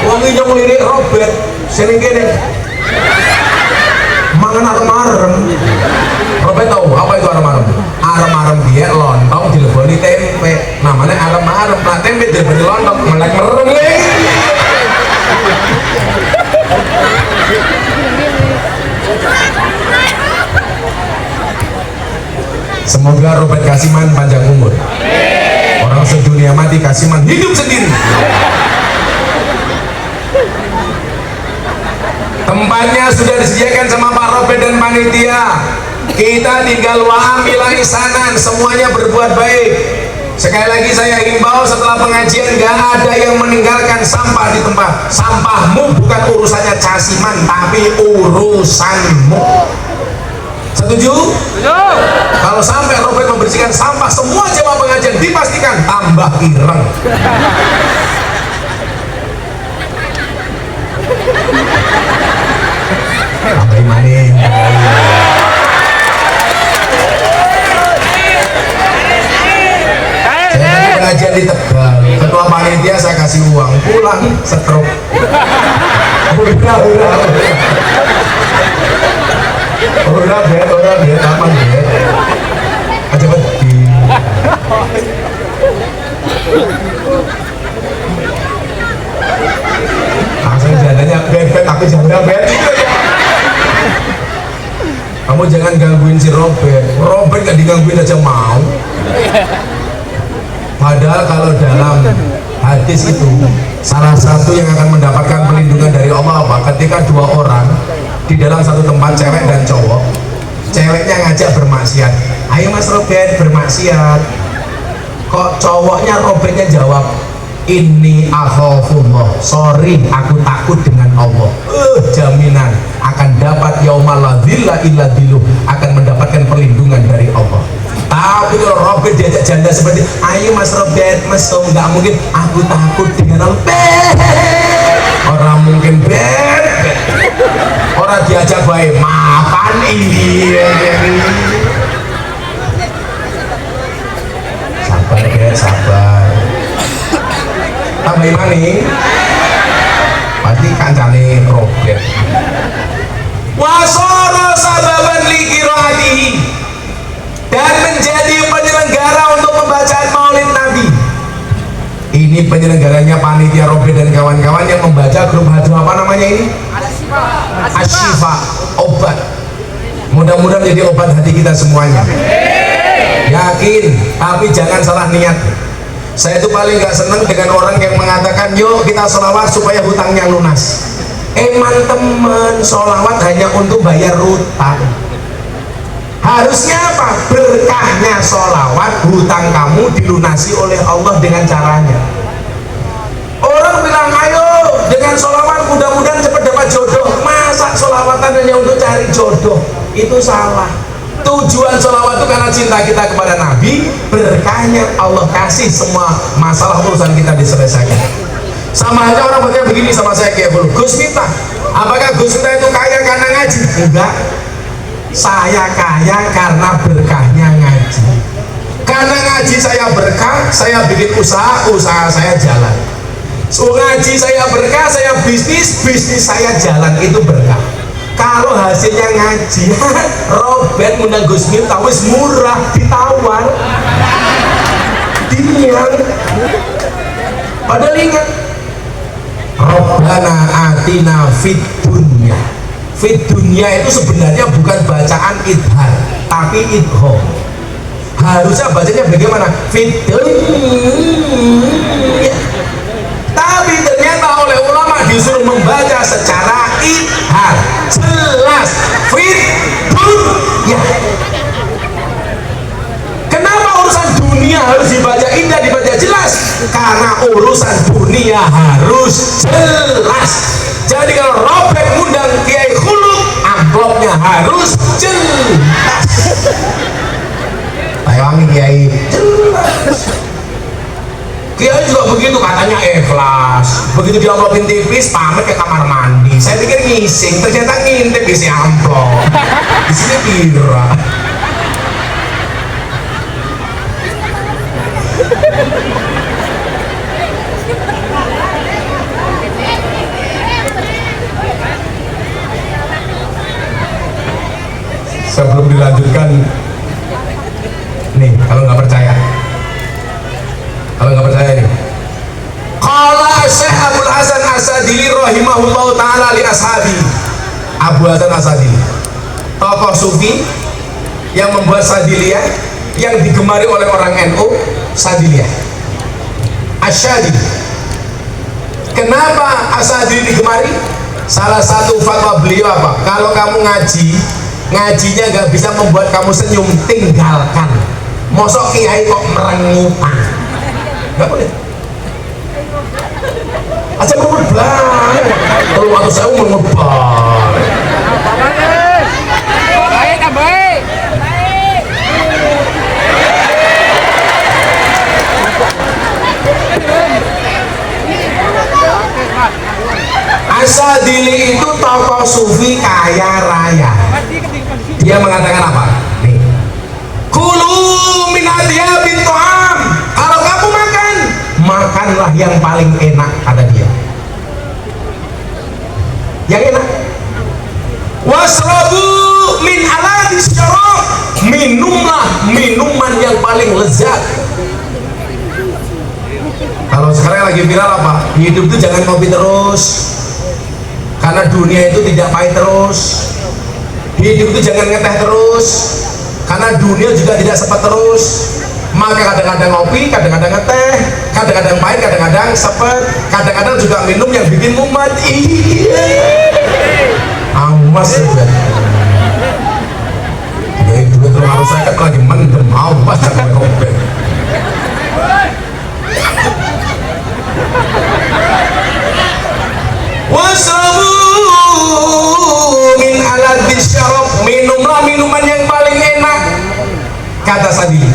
Wanginya melirik Robert, sini gini. Mangan arem-arem. Robert tahu apa itu arem-arem? Arem-arem dia lontong dileboni tempe. Namanya arem-arem. Nah tempe dileboni lontong, melek merem nih. Semoga Robert Kasiman panjang umur. Orang sedunia mati, Kasiman hidup sendiri. Tempatnya sudah disediakan sama Pak Robert dan panitia. Kita tinggal wa'amila ihsanan, semuanya berbuat baik. Sekali lagi saya himbau, setelah pengajian gak ada yang meninggalkan sampah di tempat. Sampahmu bukan urusannya Casiman, tapi urusanmu. Setuju? Kalau sampai Robert membersihkan sampah semua jemaah pengajian, dipastikan tambah ireng. Tambah maning. Saya pengajian di Tegal, ketua panitia saya kasih uang, pulang stroke. Udah bet, aman bet. Aja beti. Langsung jadinya bet, aku jangan bet. Kamu jangan gangguin si Robert. Robert gak digangguin aja mau. Padahal kalau dalam hadis itu salah satu yang akan mendapatkan perlindungan dari Allah apa? Ketika dua orang di dalam satu tempat, cewek dan cowok, ceweknya ngajak bermaksiat, ayo mas Robert bermaksiat. Kok cowoknya Robertnya jawab, ini akhafullah, sorry aku takut dengan Allah. Jaminan akan dapat yaumal la dhilla illa dhilluh, akan mendapatkan perlindungan dari Allah. Tapi kalau Robert diajak janda seperti, ayo mas Robert, mas nggak mungkin, aku takut dengan Allah. Orang mungkin bet, orang diajak baik, maafan iya. Sabar bet, sabar. Tambah maning, pasti kancane Robert. Wasoro sababan likirati, dan menjadi penyelenggara untuk pembacaan Maulid Nabi. Ini penyelenggaranya panitia Robert dan kawan-kawan yang membaca grup hadu apa namanya ini? Asyifa, obat. Mudah-mudahan menjadi obat hati kita semuanya. Yakin, tapi jangan salah niat. Saya itu paling gak seneng dengan orang yang mengatakan, yuk kita sholawat supaya hutangnya lunas. Emang temen, sholawat hanya untuk bayar hutang. Harusnya apa? Berkahnya sholawat, hutang kamu dilunasi oleh Allah dengan caranya. Orang bilang, ayo dengan sholawat mudah-mudahan cepat dapat jodoh. Masa sholawatan hanya untuk cari jodoh? Itu salah. Tujuan sholawat itu karena cinta kita kepada Nabi, berkahnya Allah kasih semua masalah urusan kita diselesaikan. Sama aja orang bertanya begini sama saya, kayak Gus Miftah, apakah Gus Miftah itu kaya karena ngaji? Enggak, saya kaya karena berkahnya ngaji. Karena ngaji saya berkah, saya bikin usaha, usaha saya jalan. So ngaji saya berkah, saya bisnis, bisnis saya jalan, itu berkah. Kalau hasilnya ngaji, Robert ngundang Gus Miftah wis murah, ditawar, diniang. Padahal ingat, Rabbana atina fid dunya. Fid dunya itu sebenarnya bukan bacaan idhar, tapi idhom. Harusnya bacanya bagaimana? Fid dunya. Tapi ternyata oleh ulama disuruh membaca secara idhar. Jelas fid dunya. Kenapa urusan dunia harus dibaca idhar? tidak dibaca jelas? Karena urusan dunia harus jelas. Jadi kalau Robert ngundang Kiai Khulud, amplopnya harus jelas. Tayangi Kiai jelas. Kiai juga begitu, katanya ikhlas. Begitu diamplopin tipis, pamit ke kamar mandi. Saya pikir ngising, ternyata ngintip isi amplop. Di sini pira. Sebelum dilanjutkan, nih kalau nggak percaya. Kalau nggak percaya nih, qala Syekh Abdul Hasan As-Sadili rahimahullahu taala li ashabi. Abu Hasan As-Sadili, tokoh sufi yang membuat Sadiliyah, yang digemari oleh orang NU, Sadiliyah. Asy-Syadili. Kenapa As-Sadili digemari? Salah satu fatwa beliau apa? Kalau kamu ngaji, ngajinya nggak bisa membuat kamu senyum, tinggalkan. Mosok kiai kok merengutan? Nggak boleh. Aja mengebar. Kalau waktu saya mengebar. Baik, baik. As-Sadili itu tokoh sufi kaya raya. Dia mengatakan apa? Nih, kulu min adyabit ta'am. Kalau kamu makan, makanlah yang paling enak, kata dia. Yang enak. Wasrabu min aladis syarab. Minumlah minuman yang paling lezat. Kalau sekarang lagi viral apa? Hidup itu jangan kopi terus, karena dunia itu tidak pahit terus. Hidup itu jangan ngeteh terus, karena dunia juga tidak sepet terus. Maka kadang-kadang ngopi, kadang-kadang ngeteh, kadang-kadang pahit, kadang-kadang sepet, kadang-kadang juga minum yang bikin mumet. Iya, awas ya. Ya itu terus harus saya lagi mendem, awas jangan kopi. Wasabu min aladis syarab. Minumlah minuman yang paling enak, kata Sadili.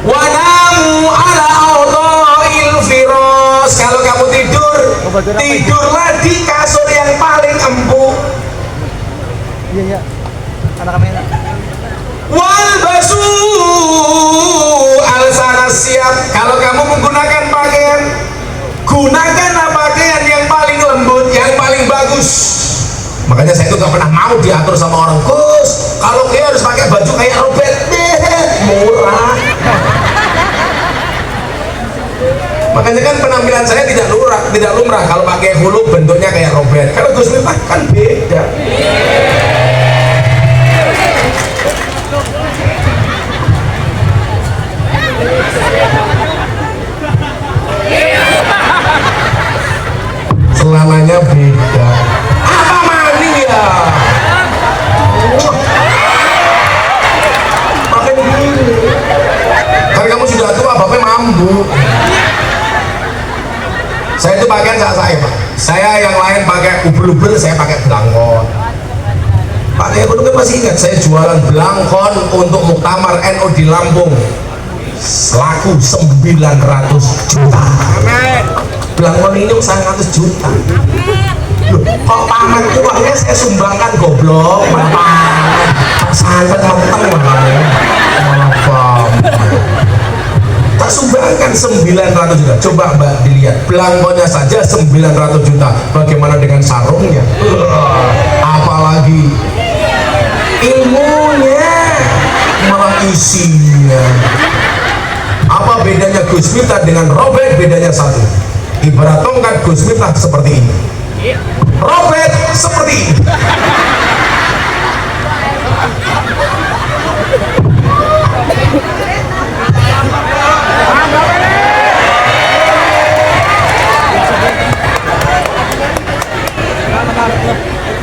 Wanamu ala audha'il firas. Kalau kamu tidur, tidurlah di kasur yang paling empuk. Iya, anak kamera. Walbasu al-sana siap. Kalau kamu menggunakan pakaian, gunakanlah pakaian yang paling lembut, yang paling bagus. Makanya saya itu gak pernah mau diatur sama orang. Gus, kalau dia harus pakai baju kayak Robert, murah. Makanya kan penampilan saya tidak lumrah. Kalau pakai hulu bentuknya kayak Robert. Kalau Gus Miftah kan beda. Selamanya beda. Apa mani ya? Makin gini. Karena kamu sudah tua, bapaknya mambu. Saya itu pakaian saya, Pak. Saya yang lain pakai ubel-ubel, saya pakai belangkon. Pak Kiai Khulud masih ingat saya jualan belangkon untuk muktamar NU di Lampung. Selaku 900 juta. Belangkon ini 100 juta. Loh, kok paman uangnya saya sumbangkan, goblok. Paman sangat menteng makanya. Tak sumbangkan 900 juta. Coba Mbak dilihat, belangkonnya saja 900 juta. Bagaimana dengan sarungnya? Apalagi ilmunya, malah isinya. Apa bedanya Gus Miftah dengan Robert? Bedanya satu. Ibarat tongkat, Gus Miftah seperti ini, Robert seperti ini.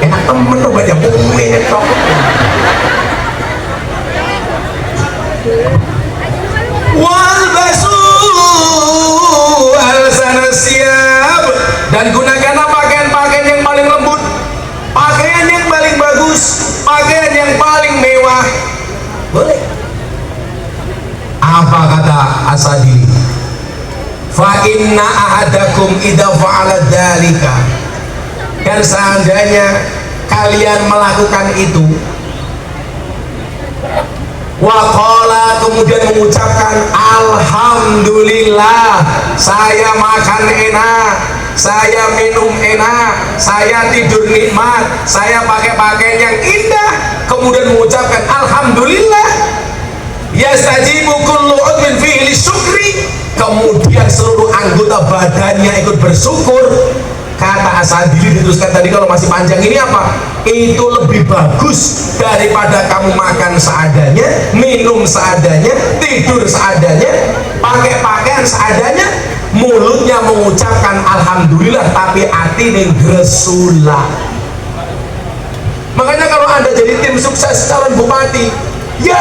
Enak temen tuh, banyak bumbunya tok. Wal basu boleh. Apa kata Asadili? Fa inna ahadakum idza fa'ala dzalika, dan seandainya kalian melakukan itu, waqala, kemudian mengucapkan alhamdulillah, saya makan enak, saya minum enak, saya tidur nikmat, saya pakai pakaian yang indah, kemudian mengucapkan alhamdulillah, yastajibu kullu udwin fihi lisyukri, kemudian seluruh anggota badannya ikut bersyukur. Kata Asadili diteruskan tadi, kalau masih panjang ini apa? Itu lebih bagus daripada kamu makan seadanya, minum seadanya, tidur seadanya, pakai pakaian seadanya, mulutnya mengucapkan alhamdulillah tapi hati ning gresula. Makanya kalau Anda jadi tim sukses calon bupati, ya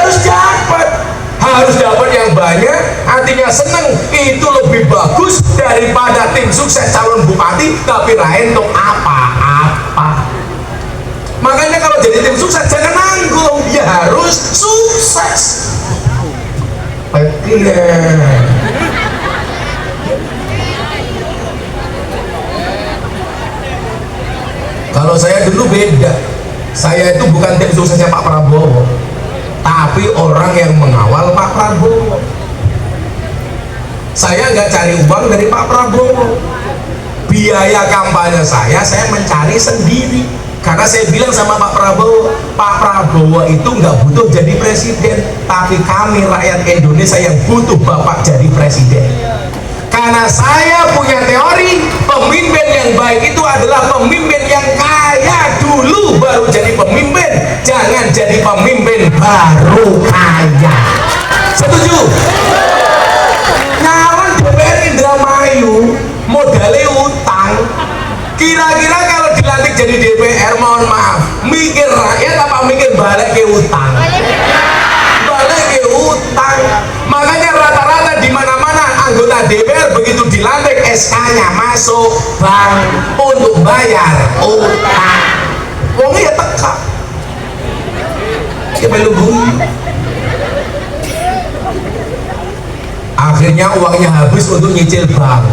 harus dapat yang banyak, artinya seneng. Itu lebih bagus daripada tim sukses calon bupati tapi lain untuk apa-apa. Makanya kalau jadi tim sukses jangan nanggung, ya harus sukses. Kalau saya dulu beda, saya itu bukan tim suksesnya Pak Prabowo, tapi orang yang mengawal Pak Prabowo. Saya nggak cari uang dari Pak Prabowo, biaya kampanye saya mencari sendiri. Karena saya bilang sama Pak Prabowo itu nggak butuh jadi presiden, tapi kami rakyat Indonesia yang butuh Bapak jadi presiden. Karena saya punya teori, pemimpin yang baik itu adalah pemimpin yang kaya dulu baru jadi pemimpin, jangan jadi pemimpin baru kaya. Setuju? Nyalon DPR Indramayu modalnya utang. Kira-kira kalau dilantik jadi DPR, mohon maaf, mikir rakyat apa mikir balik ke utang? Balik ke utang. Makanya rata-rata di mana-mana anggota DPR begitu dilantik SK-nya masuk bank untuk bayar utang. Wongnya ya teka. Ya belum. Akhirnya uangnya habis untuk nyicil bank.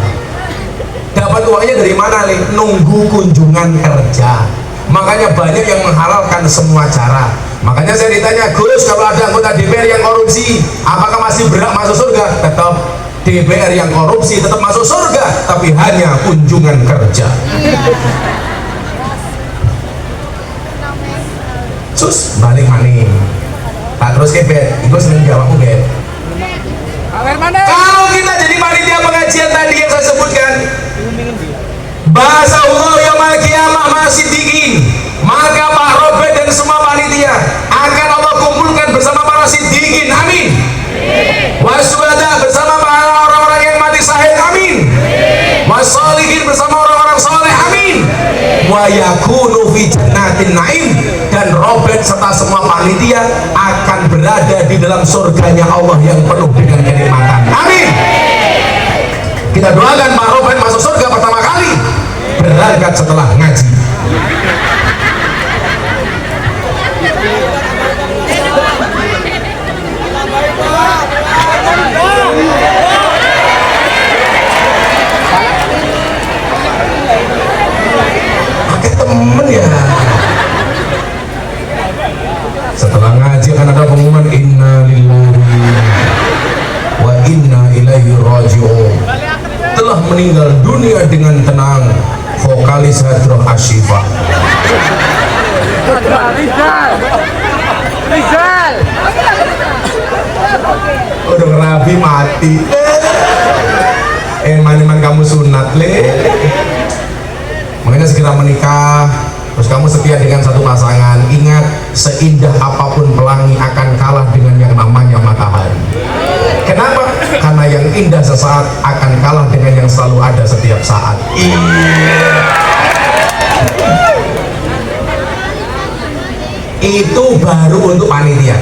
Dapat uangnya dari mana, Le? Nunggu kunjungan kerja. Makanya banyak yang menghalalkan semua cara. Makanya saya ditanya, Gus, kalau ada anggota DPR yang korupsi, apakah masih berhak masuk surga? Tetap DPR yang korupsi tetap masuk surga, tapi hanya kunjungan kerja. Sus, balik maning. Tak terus ke Bet, itu seneng jawabku Bet. Kalau kita jadi panitia pengajian tadi yang saya sebutkan, bahasa Allah yaumil qiyamah masih dingin, maka Pak Robert dan semua panitia akan Allah kumpulkan bersama para siddiqin, amin, wasyuhada bersama para orang-orang yang mati syahid, amin, wassalihin bersama orang-orang soleh, amin, wa yakunu fi jannatin naim, dan Robert serta semua panitia akan berada di dalam surganya Allah yang penuh dengan kenikmatan, amin. Kita doakan Pak Robert masuk surga pertama kali, berangkat setelah ngaji. Pakai temen ya. Setelah ngaji akan ada pengumuman inna lillahi wa inna ilaihi raji'un, telah meninggal dunia dengan tenang vokalis Hadroh Ashifa. Rizal udah rabi mati. Man kamu sunat, Le. Makanya segera menikah, terus kamu setia dengan satu pasangan. Ingat, seindah apapun pelangi akan kalah dengan yang namanya matahari. Kenapa? Karena yang indah sesaat akan kalah dengan yang selalu ada setiap saat. Itu baru untuk panitia.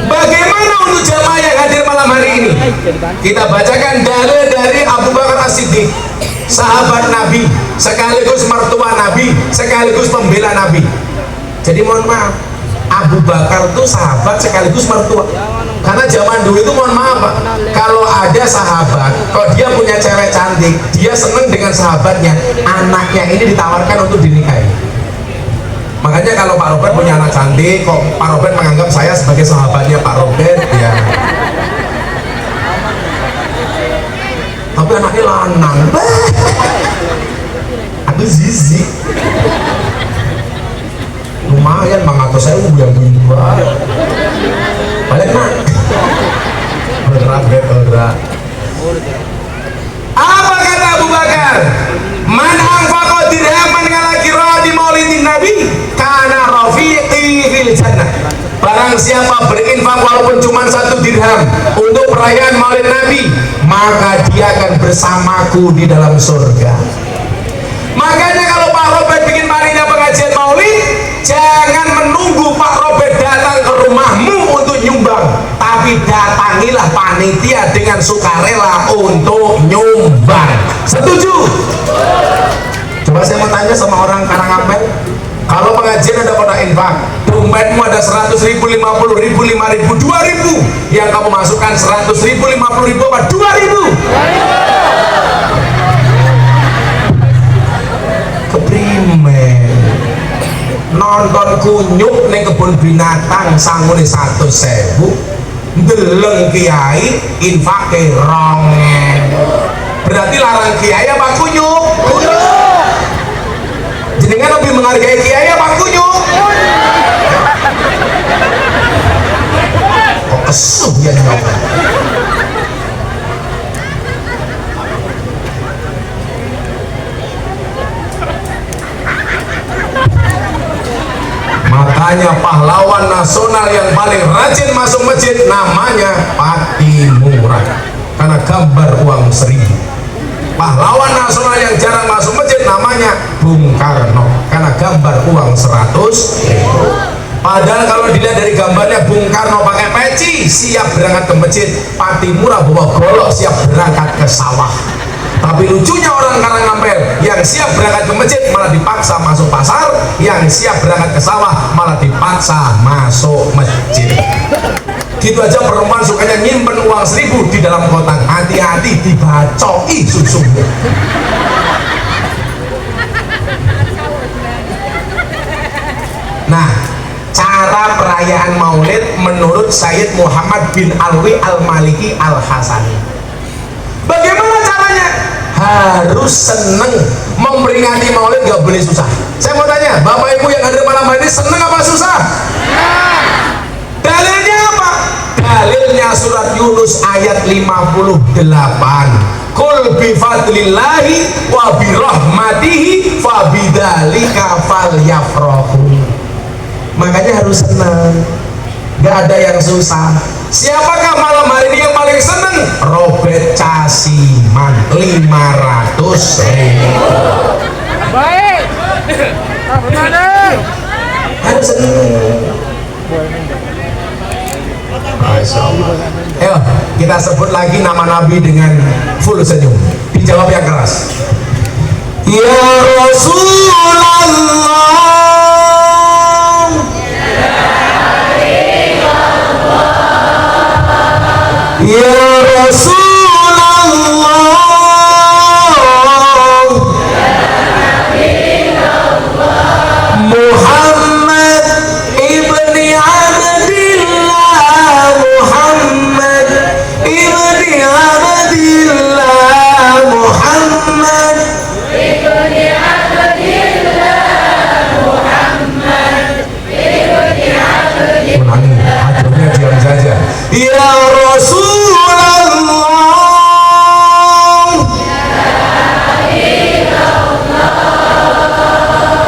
Bagaimana untuk jamaah yang hadir malam hari ini? Kita bacakan dalil dari Abu Bakar As-Siddiq, sahabat Nabi, sekaligus mertua Nabi, sekaligus pembela Nabi. Jadi mohon maaf, Abu Bakar itu sahabat sekaligus mertua. Karena zaman dulu itu mohon maaf Pak, kalau ada sahabat, kalau dia punya cewek cantik, dia seneng dengan sahabatnya, anaknya ini ditawarkan untuk dinikahi. Makanya kalau Pak Robert punya anak cantik, kok Pak Robert menganggap saya sebagai sahabatnya Pak Robert, ya. Tapi anaknya lanang, aku zizi. Lumayan mangato saya yang bunyi balik nak berat berat. Apa kata Abu Bakar? Man anfaqa dirhaman ala qiraati maulidin nabi kana rafiqi fil jannah. Barang siapa berinfak walaupun cuma 1 dirham untuk perayaan maulid nabi, maka dia akan bersamaku di dalam surga. Makanya kalau Pak Robert bikin panitia pengajian maulid, jangan menunggu Pak Robert datang ke rumahmu untuk nyumbang, tapi datangilah panitia dengan sukarela untuk nyumbang. Setuju? Coba saya mau tanya sama orang Karangapel, kalau pengajian ada pada infak, dompetmu ada 100.000, 50.000, 5.000, 2.000, yang kamu masukkan 100.000, 50.000 apa 2.000? Keprimen nonton kunyuk ning kebun binatang sangune 100.000, ndeleng kiai infake 2.000. Berarti larang kiai apa kunyuk? Kunyuk. Jenengan lebih menghargai kiai apa kunyuk? Kok kesuh ya nyok. Makanya pahlawan nasional yang paling rajin masuk masjid namanya Patimura, karena gambar uang 1.000. Pahlawan nasional yang jarang masuk masjid namanya Bung Karno, karena gambar uang 100.000. Padahal kalau dilihat dari gambarnya, Bung Karno pakai peci siap berangkat ke masjid, Patimura bawa golok siap berangkat ke sawah. Tapi lucunya orang Karangapel, yang siap berangkat ke masjid malah dipaksa masuk pasar, yang siap berangkat ke sawah malah dipaksa masuk masjid. Gitu aja perempuan sukanya nyimpen uang 1.000 di dalam kotak, hati-hati dibacoi susunya. Nah, cara perayaan maulid menurut Sayyid Muhammad bin Alwi Al-Maliki Al-Hasani, bagaimana caranya? Harus seneng memperingati maulid, gak boleh susah. Saya mau tanya, Bapak Ibu yang hadir malam hari ini seneng apa susah? Dalilnya apa? Dalilnya surat Yunus ayat 58. Qul bifadlillahi wa birahmatihi fabidzalika falyafrahu. Makanya harus senang, gak ada yang susah. Siapakah malam hari ini yang paling seneng? Robert Casiman 500.000. Baik. Harus seneng. Masya Allah. Ayo kita sebut lagi nama Nabi dengan full senyum. Dijawab yang keras. Ya Rasulullah. Ya Rasulullah, Muhammad ibni Abdillah, Muhammad ibni Abdillah, Muhammad ibni Abdillah, Muhammad ibni Abdillah. Hadirnya diam saja. Ya Rasulullah,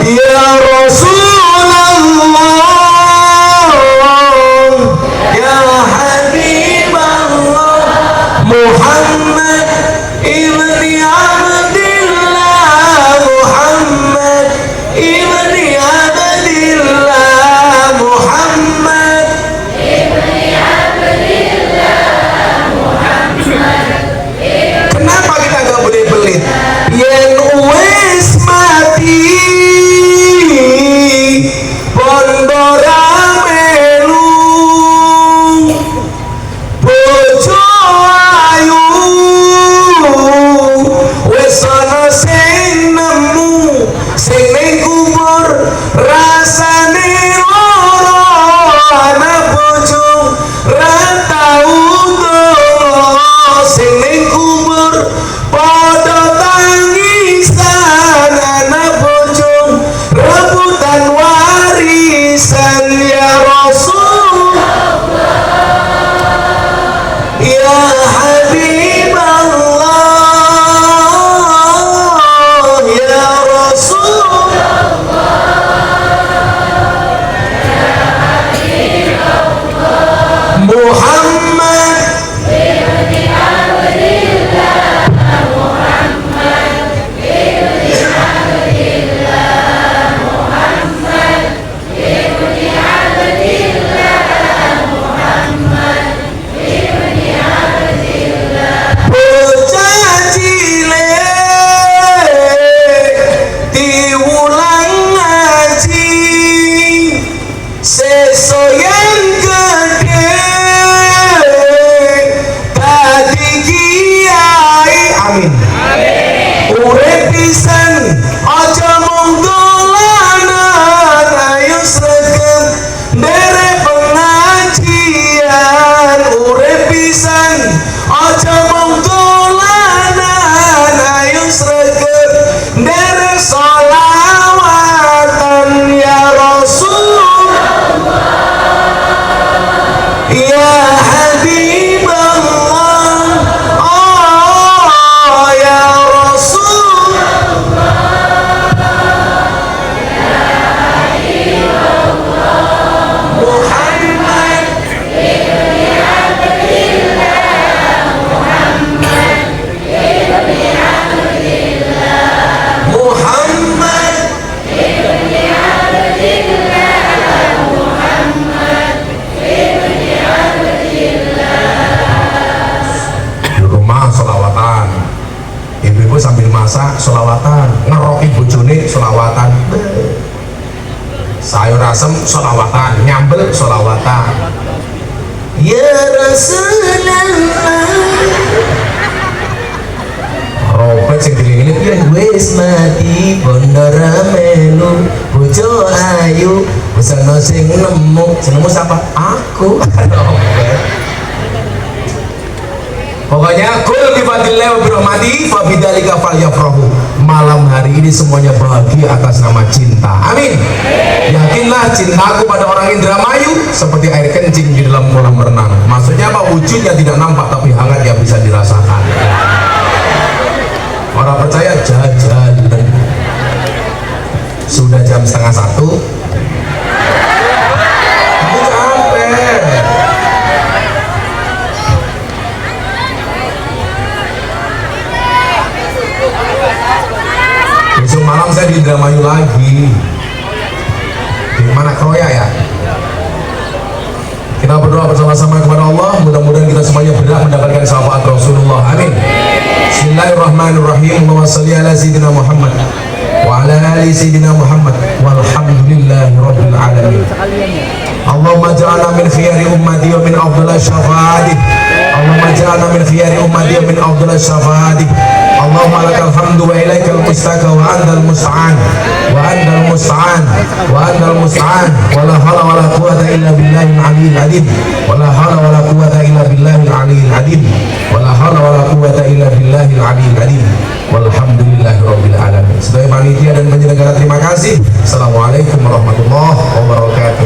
ya Rasulullah, ya Habibullah, Muhammad ibni Abdillah, Muhammad ibni Abdillah, Muhammad ibni Abdillah, Muhammad. Kenapa kita gak boleh pelit? Yen wis mati bondo rame Ya Habiballah, ya Rasulullah, Muhammad ibni Abdillah, Muhammad ibni Abdillah, Muhammad ibni Abdillah, Muhammad ibni Abdillah. Bocah cilik diulang ngaji, sesoyan gede dadi kiai. Amin. Urip pisan aja mung dolanan, ayo sregep nderek pengajian. Urip pisan aja mung dolanan, ayo sregep nderek sholawatan. Ya Rasulullah, ya Habiballah, oh ya Rasulullah, Muhammad ibni Abdillah, Muhammad ibni Abdillah, Muhammad ibni Abdillah, Muhammad ibni Abdillah. Di rumah sholawatan, ibu-ibu sambil masak sholawatan, ngeroki bojone sholawatan, sayur asem sholawatan, nyambel sholawatan. Ya Rasulullah, robek sing dilingilit ya wis mati bondo ramelu bojo ayu busana sing nemu. Senemu siapa? Aku. Robek. Pokoknya kul bi fadlillah wa bi rahmati fa bidzalika falyafrahu. Malam hari ini semuanya bahagia atas nama cinta. Amin. Yakinlah cintaku pada orang Indramayu seperti air kencing di dalam kolam renang. Maksudnya apa? Wujudnya tidak nampak tapi hangat yang bisa dirasakan. Orang percaya jajan. Sudah jam 12:30. Aku capek. Besok malam saya di Indramayu lagi. Di mana Kroya ya? Kita berdoa bersama-sama kepada Allah, mudah-mudahan kita semuanya berhak mendapatkan syafaat Rasulullah. Amin. Bismillahirrahmanirrahim. Allahumma shalli ala sayyidina Muhammad wa ala ali sayyidina Muhammad walhamdulillahi rabbil alamin. Allahumma ja'alna min khiyari ummati wa min afdhalis syafaati. Allahumma ja'alna min khiyari ummati wa min afdhalis syafaati. Allahumma lakal hamdu wa ilaikal mustaka wa antal musta'an wa antal musta'an wa antal musta'an wa la hawla wa la quwwata illa billahil aliyyil azim wa la hawla wa la quwwata illa billahil aliyyil azim wa la hawla wa la quwwata illa billahil aliyyil azim walhamdulillahi rabbil alamin. Sebagai panitia dan penyelenggara terima kasih. Assalamualaikum warahmatullahi wabarakatuh.